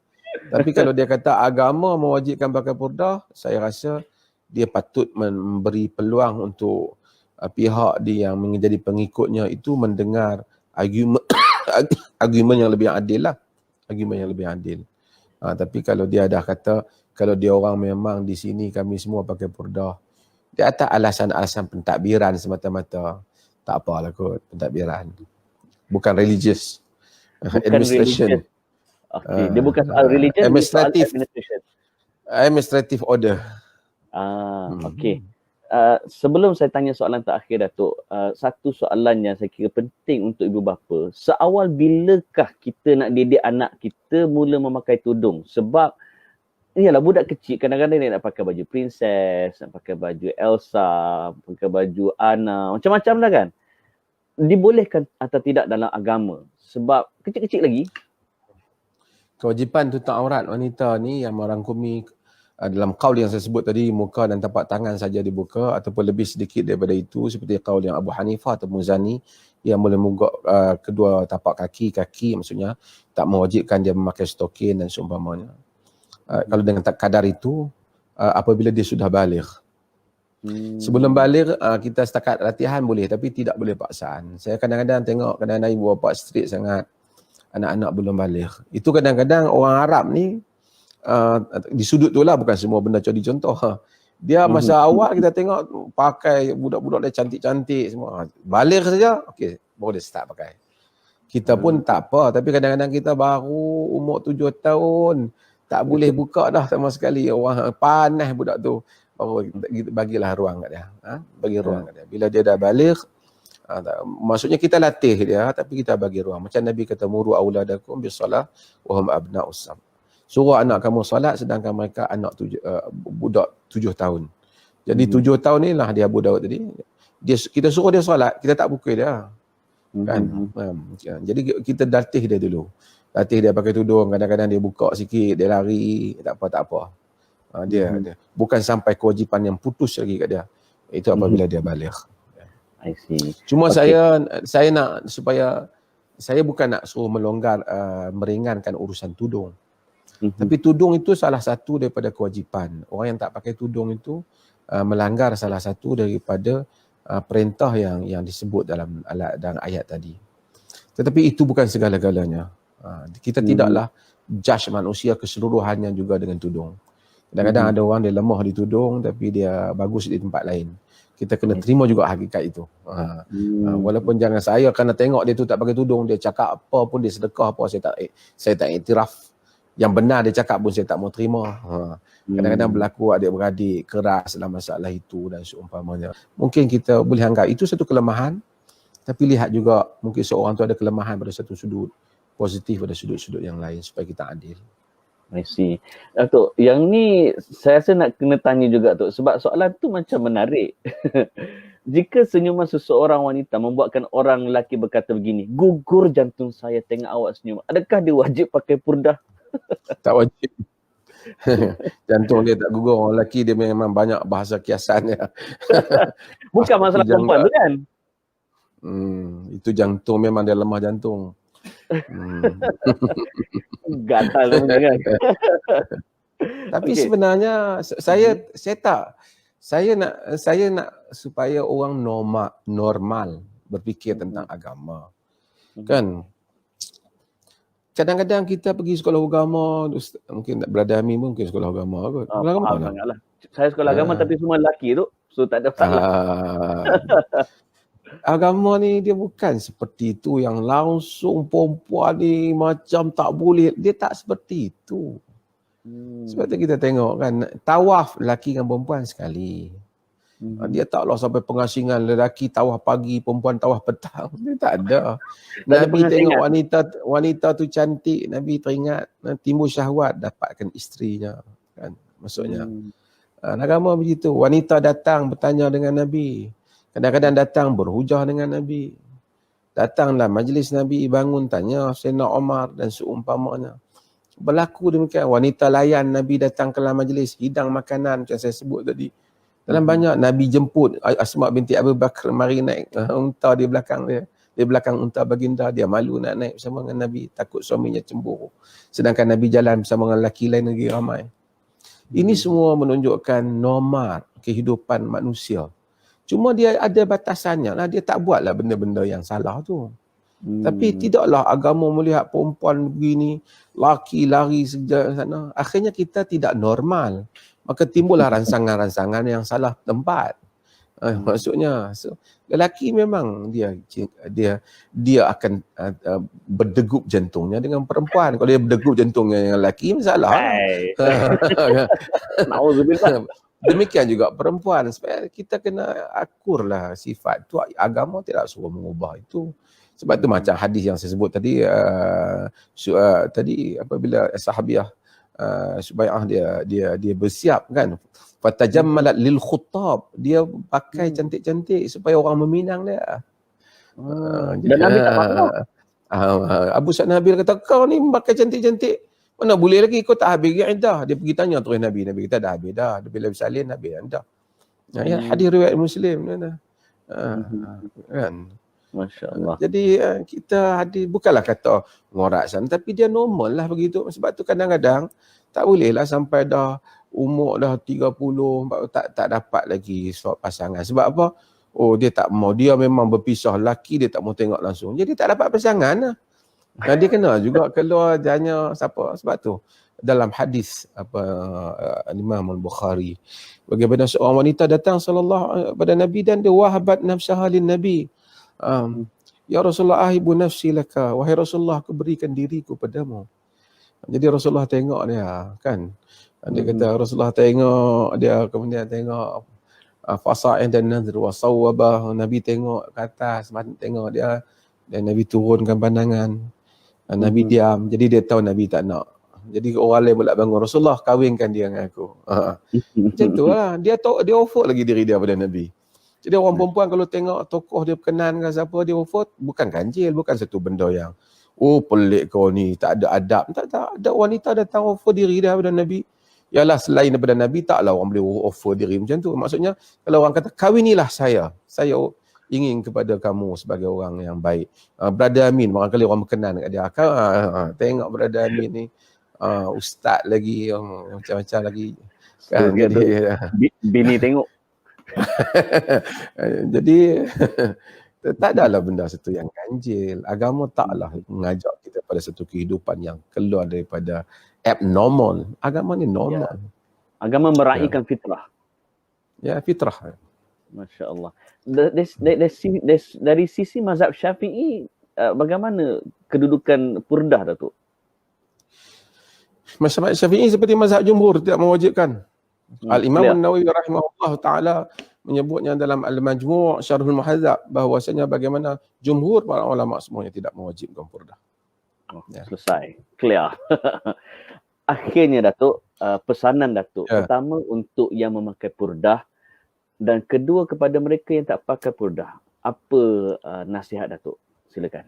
Tapi kalau dia kata agama mewajibkan pakai purdah, saya rasa dia patut memberi peluang untuk pihak dia yang menjadi pengikutnya itu mendengar argumen yang lebih adil lah. Argumen yang lebih adil. Tapi kalau dia dah kata, kalau dia orang memang di sini kami semua pakai purdah, dia atas alasan-alasan pentadbiran semata-mata, tak apalah kot, pentadbiran. Bukan religious. Administration.
Religious. Okay. Dia bukan soal religion,
administrative.
Administration.
Administrative order.
Okey. Sebelum saya tanya soalan terakhir Datuk, satu soalan yang saya kira penting untuk ibu bapa, seawal bilakah kita nak didik anak kita mula memakai tudung? Sebab iyalah budak kecil kadang-kadang dia nak pakai baju princess, nak pakai baju Elsa, pakai baju Anna, macam-macam lah kan. Dibolehkan atau tidak dalam agama? Sebab kecil-kecil lagi.
Kewajipan tutup aurat wanita ni yang merangkumi dalam qaul yang saya sebut tadi, muka dan tapak tangan saja dibuka, ataupun lebih sedikit daripada itu, seperti qaul yang Abu Hanifah atau Muzani yang boleh membuka kedua tapak kaki maksudnya tak mewajibkan dia memakai stokin dan seumpamanya. Kalau dengan kadar itu, apabila dia sudah baligh. Sebelum baligh, kita setakat latihan boleh, tapi tidak boleh paksaan. Saya kadang-kadang tengok ibu bapa strict sangat, anak-anak belum baligh. Itu kadang-kadang orang Arab ni, di sudut tu lah, bukan semua benda jadi contoh. Dia masa awal kita tengok pakai budak-budak dia cantik-cantik semua. Baligh saja, okey, baru dia start pakai. Kita pun tak apa, tapi kadang-kadang kita baru umur 7 tahun, tak boleh buka dah sama sekali. Orang panas budak tu, baru bagilah ruang kat dia. Bagi ruang kat dia. Bila dia dah baligh, Maksudnya kita latih dia, tapi kita bagi ruang. Macam Nabi kata, muru auladakum bisalah wa hum abna'us sab. Suruh anak kamu solat sedangkan mereka budak 7 tahun. Jadi 7 tahun ni lah dia Abu Daud tadi. Kita suruh dia solat, kita tak pukul dia. Kan? Jadi kita latih dia dulu. Latih dia pakai tudung, kadang-kadang dia buka sikit, dia lari, tak apa. Dia bukan sampai kewajipan yang putus lagi kat dia. Itu apabila dia balik.
I see.
Cuma saya nak supaya saya bukan nak suruh melonggar meringankan urusan tudung. Tapi tudung itu salah satu daripada kewajipan. Orang yang tak pakai tudung itu melanggar salah satu daripada perintah yang disebut dalam ayat tadi. Tetapi itu bukan segala-galanya. Kita tidaklah judge manusia keseluruhannya juga dengan tudung. Kadang-kadang ada orang dia lemah di tudung tapi dia bagus di tempat lain. Kita kena terima juga hakikat itu. Walaupun jangan saya kena tengok dia tu tak pakai tudung, dia cakap apa pun, dia sedekah apa, saya tak iktiraf. Yang benar dia cakap pun saya tak mau terima. Kadang-kadang berlaku adik-beradik keras dalam masalah itu dan seumpamanya. Mungkin kita boleh anggap itu satu kelemahan, tapi lihat juga mungkin seorang tu ada kelemahan pada satu sudut, positif pada sudut-sudut yang lain supaya kita adil.
I see. Tok, yang ni saya rasa nak kena tanya juga Tok, sebab soalan tu macam menarik. Jika senyuman seseorang wanita membuatkan orang lelaki berkata begini, gugur jantung saya tengok awak senyum, adakah dia wajib pakai purdah?
Tak wajib. Jantung dia tak gugur. Orang lelaki dia memang banyak bahasa kiasannya.
Bukan masalah perempuan tu kan?
Itu jantung memang dia lemah jantung.
Gatal kan.
Tapi sebenarnya saya nak supaya orang normal berfikir tentang agama. Kan? Kadang-kadang kita pergi sekolah agama, mungkin Brother Amin mungkin sekolah agama kot. Sekolah agama
lah. Saya sekolah agama tapi semua lelaki tu. So tak ada masalah.
Agama ni dia bukan seperti itu yang langsung perempuan ni macam tak boleh. Dia tak seperti itu. Sebab tu kita tengok kan, tawaf lelaki dengan perempuan sekali. Dia taklah sampai pengasingan lelaki tawaf pagi, perempuan tawaf petang. Dia tak ada. Nabi tengok wanita tu cantik, Nabi teringat timbul syahwat dapatkan isterinya. Kan? Maksudnya. Agama begitu. Wanita datang bertanya dengan Nabi. Kadang-kadang datang berhujah dengan Nabi. Datanglah majlis Nabi, bangun tanya Sayyidina Umar dan seumpamanya. Berlaku demikian. Wanita layan Nabi datang ke dalam majlis, hidang makanan macam saya sebut tadi. Dalam banyak Nabi jemput Asma binti Abu Bakar mari naik unta di belakang dia. Di belakang unta baginda, dia malu nak naik bersama dengan Nabi, takut suaminya cemburu. Sedangkan Nabi jalan bersama dengan lelaki lain lagi ramai. Ini semua menunjukkan norma kehidupan manusia. Cuma dia ada batasannya lah, dia tak buatlah benda-benda yang salah tu. Tapi tidaklah agama melihat perempuan begini, laki lari sejak sana. Akhirnya kita tidak normal. Maka timbullah rangsangan-rangsangan yang salah tempat. Maksudnya, lelaki memang dia akan berdegup jantungnya dengan perempuan. Kalau dia berdegup jantungnya dengan lelaki, masalah. Demikian juga perempuan. Supaya kita kena akurlah sifat tu. Agama tidak suruh mengubah itu. Sebab tu macam hadis yang saya sebut tadi, tadi apabila sahabiah Subai'ah dia bersiap kan, fatajammalat lil khutab, dia pakai cantik-cantik supaya orang meminang dia.
Dan Nabi tak mahu.
Abu Sa'd Nabil kata, kau ni pakai cantik-cantik, mana boleh lagi, kau tak habis iddah. Dia pergi tanya terus Nabi kata dah habis dah. Dia bila bersalin Nabi dah. Ya, hadis riwayat Muslim kan.
Masya-Allah.
Jadi kita hadis bukanlah kata ngorak sana, tapi dia normal lah begitu. Sebab tu kadang-kadang tak boleh lah sampai dah umur dah 30 tak dapat lagi suatu pasangan. Sebab apa? Oh, dia tak mau, dia memang berpisah, laki dia tak mau tengok langsung. Jadi tak dapat pasangan lah. Dia kena juga keluar janya siapa. Sebab tu dalam hadis Imam Al-Bukhari, bagaimana seorang wanita datang sallallahu pada Nabi dan dia wahabat nafsaha lin Nabi. Ya Rasulullah, ahibu nafsi laka, wahai Rasulullah, aku berikan diriku padamu. Jadi Rasulullah tengok dia kan. Dia kata Rasulullah tengok dia, kemudian tengok fasa'id dan nadhr wa sawwabah. Nabi tengok ke atas, tengok dia, dan Nabi turunkan pandangan. Nabi diam, jadi dia tahu Nabi tak nak. Jadi orang lain pula bangun, Rasulullah kahwinkan dia dengan aku. Macam tu lah. Dia tahu, dia offer lagi diri dia pada Nabi. Jadi orang perempuan kalau tengok tokoh dia berkenan dengan siapa, dia offer, bukan ganjil, bukan satu benda yang pelik kau ni, tak ada adab. Tak, ada wanita datang offer diri dia pada Nabi. Yalah, selain daripada Nabi, taklah orang boleh offer diri macam tu. Maksudnya, kalau orang kata, kahwinilah saya ingin kepada kamu sebagai orang yang baik. Brother Amin, barangkali orang berkenan kat dia. Tengok Brother Amin ni, ustaz lagi, macam-macam lagi. Kan, jadi,
bini tengok.
Jadi tak adalah benda satu yang ganjil. Agama taklah mengajak kita pada satu kehidupan yang keluar daripada abnormal. Agama ni normal.
Agama meraihkan fitrah.
Ya, fitrah.
Masya Allah. Dari sisi mazhab Syafi'i, bagaimana kedudukan purdah, Datuk?
Mazhab Syafi'i seperti mazhab jumhur, tidak mewajibkan. Al-Imam An-Nawawi rahimahullah ta'ala menyebutnya dalam Al-Majmu' Syarhul Muhadzab bahawasanya bagaimana jumhur para ulama semuanya tidak mewajibkan purdah.
Selesai. Clear. Akhirnya, Datuk, pesanan Datuk. Pertama untuk yang memakai purdah, dan kedua kepada mereka yang tak pakai purdah. Apa nasihat Datuk? Silakan.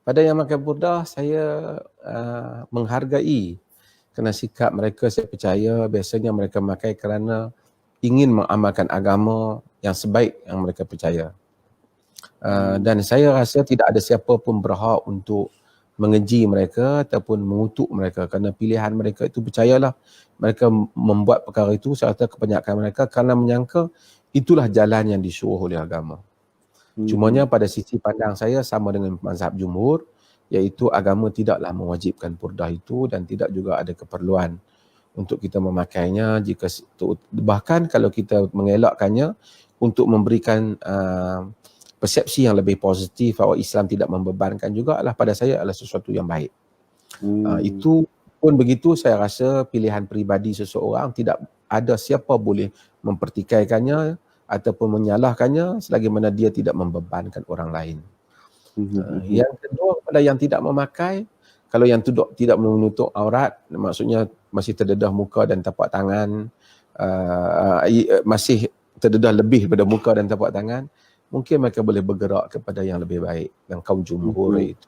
Pada yang memakai purdah, saya menghargai kerana sikap mereka. Saya percaya biasanya mereka memakai kerana ingin mengamalkan agama yang sebaik yang mereka percaya. Dan saya rasa tidak ada siapa pun berhak untuk mengeji mereka ataupun mengutuk mereka, kerana pilihan mereka itu, percayalah, mereka membuat perkara itu serta kebanyakan mereka kerana menyangka itulah jalan yang disuruh oleh agama. Cumanya pada sisi pandang saya sama dengan mazhab jumhur, iaitu agama tidaklah mewajibkan purdah itu dan tidak juga ada keperluan untuk kita memakainya. Jika bahkan kalau kita mengelakkannya untuk memberikan persepsi yang lebih positif bahawa Islam tidak membebankan, juga adalah pada saya adalah sesuatu yang baik. Itu pun begitu, saya rasa pilihan peribadi seseorang, tidak ada siapa boleh mempertikaikannya ataupun menyalahkannya selagi mana dia tidak membebankan orang lain. Yang kedua, pada yang tidak memakai, kalau yang tidak menutup aurat, maksudnya masih terdedah muka dan tapak tangan, masih terdedah lebih daripada muka dan tapak tangan, mungkin mereka boleh bergerak kepada yang lebih baik. Dan kaum jumhur itu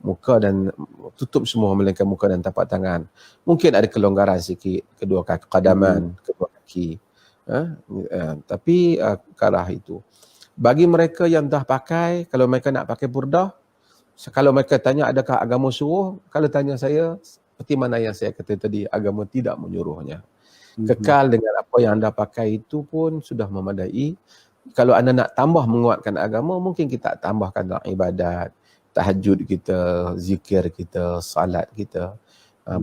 muka dan tutup semua melainkan muka dan tapak tangan. Mungkin ada kelonggaran sikit, kedua kaki, qadaman, kedua kaki. Tapi ke arah itu. Bagi mereka yang dah pakai, kalau mereka nak pakai purdah, kalau mereka tanya adakah agama suruh, kalau tanya saya, seperti mana yang saya kata tadi, agama tidak menyuruhnya. Kekal dengan apa yang anda pakai itu pun sudah memadai. Kalau anda nak tambah menguatkan agama, mungkin kita tambahkan dalam ibadat, tahajud kita, zikir kita, salat kita,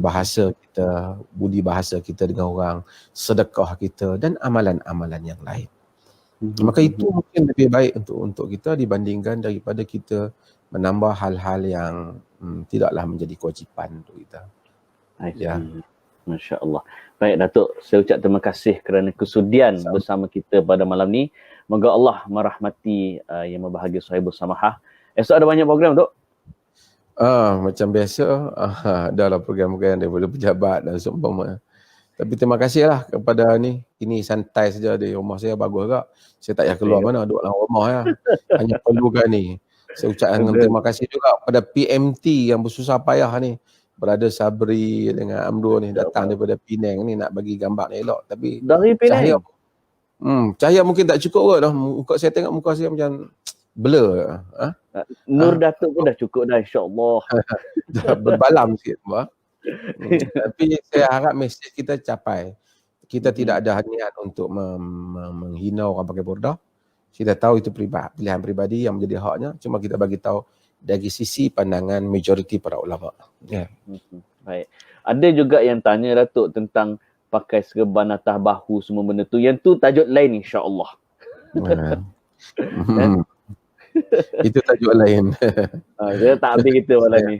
bahasa kita, budi bahasa kita dengan orang, sedekah kita dan amalan-amalan yang lain. Maka itu mungkin lebih baik untuk kita dibandingkan daripada kita menambah hal-hal yang tidaklah menjadi kewajipan untuk kita.
Ya. Masya Allah. Baik Datuk, saya ucap terima kasih kerana kesudian bersama kita pada malam ni. Moga Allah merahmati yang berbahagia Sahibus Samahah. Esok ada banyak program, Dok?
Macam biasa, adalah program-program daripada pejabat dan seumpama. Tapi terima kasihlah kepada ni. Ini santai saja di rumah saya, bagus tak? Saya tak payah keluar mana, duduk dalam rumah ya. Hanya perlukan ni. Saya ucapkan terima kasih juga kepada PMT yang bersusah payah ni. Brother Sabri dengan Amro ni datang daripada Penang ni nak bagi gambar ni elok. Tapi
dari Penang?
Cahaya mungkin tak cukup kot dah. Muka saya tengok muka saya macam blur.
Nur Datuk pun dah cukup dah, insyaAllah.
Dah berbalam sikit. Tapi saya harap mesej kita capai. Kita tidak ada niat untuk menghina orang pakai purdah. Kita tahu itu pilihan peribadi yang menjadi haknya. Cuma kita bagi tahu dari sisi pandangan majoriti para ulama.
Baik. Ada juga yang tanya Datuk tentang pakai serban atas bahu semua benda tu. Yang tu tajuk lain insya-Allah.
Itu tajuk lain.
Kita tak habis kita malam ni.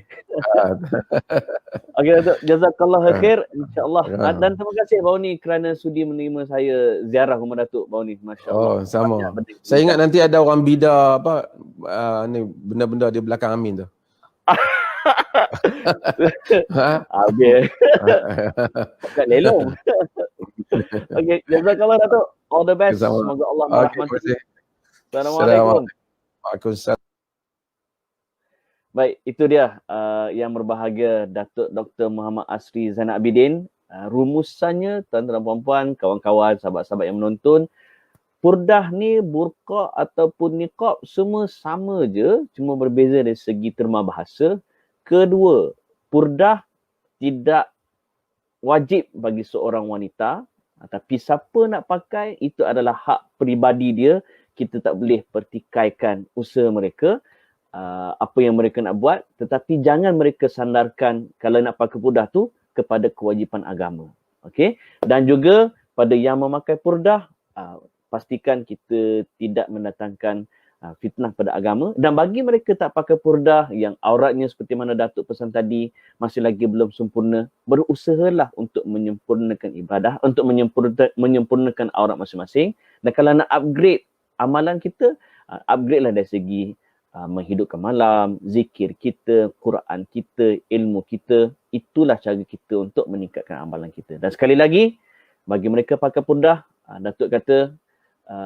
Okey Datuk, jazakallah khair insya-Allah. Dan terima kasih baru ni kerana sudi menerima saya ziarah rumah Datuk baru ni, masya-Allah.
Sama. Saya ingat nanti ada orang bidah ni benda-benda di belakang Amin tu.
Habis. Pakat lelong. Okey, jazakallah Datuk. All the best. Semoga Allah merahmati. Assalamualaikum.
Waalaikumsalam.
Baik, itu dia yang berbahagia Datuk Dr. Muhammad Asri Zainal Abidin. Rumusannya, tuan-tuan dan puan-puan, kawan-kawan, sahabat-sahabat yang menonton, purdah ni, burqa ataupun niqab semua sama je, cuma berbeza dari segi terma bahasa. Kedua, purdah tidak wajib bagi seorang wanita, tapi siapa nak pakai itu adalah hak peribadi dia. Kita tak boleh pertikaikan usaha mereka, apa yang mereka nak buat, tetapi jangan mereka sandarkan kalau nak pakai purdah tu kepada kewajipan agama. Okey? Dan juga pada yang memakai purdah, pastikan kita tidak mendatangkan fitnah pada agama. Dan bagi mereka tak pakai purdah yang auratnya seperti mana Datuk pesan tadi masih lagi belum sempurna, berusahalah untuk menyempurnakan ibadah, untuk menyempurnakan aurat masing-masing. Dan kalau nak upgrade amalan kita, upgrade lah dari segi menghidupkan malam, zikir kita, Quran kita, ilmu kita. Itulah cara kita untuk meningkatkan amalan kita. Dan sekali lagi, bagi mereka pakai purdah, Datuk kata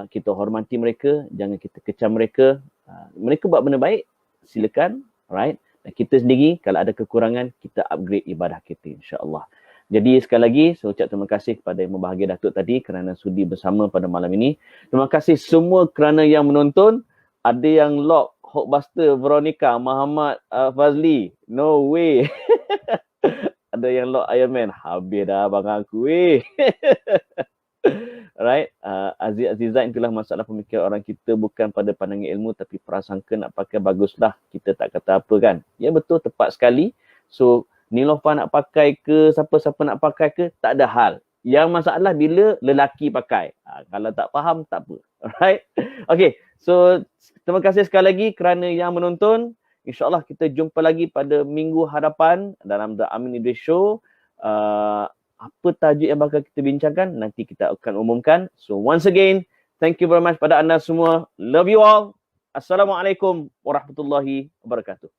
kita hormati mereka, jangan kita kecam mereka. Mereka buat benda baik, silakan, right? Dan kita sendiri kalau ada kekurangan, kita upgrade ibadah kita, insya-Allah. Jadi sekali lagi saya ucap terima kasih kepada yang berbahagia Datuk tadi kerana sudi bersama pada malam ini. Terima kasih semua kerana yang menonton. Ada yang lock Hulkbuster Veronica Muhammad Fazli. No way. Ada yang lock Iron Man. Habis dah abang aku weh. Right? Aziz Azizan, itulah masalah pemikiran orang kita, bukan pada pandangan ilmu tapi prasangka nak pakai baguslah. Kita tak kata apa kan. Ya betul, tepat sekali. So Nilofa nak pakai ke, siapa-siapa nak pakai ke, tak ada hal. Yang masalah bila lelaki pakai. Kalau tak faham, tak apa. Alright? Okay, so terima kasih sekali lagi kerana yang menonton. InsyaAllah kita jumpa lagi pada minggu hadapan dalam The Amin Idris Show. Apa tajuk yang bakal kita bincangkan, nanti kita akan umumkan. So once again, thank you very much pada anda semua. Love you all. Assalamualaikum warahmatullahi wabarakatuh.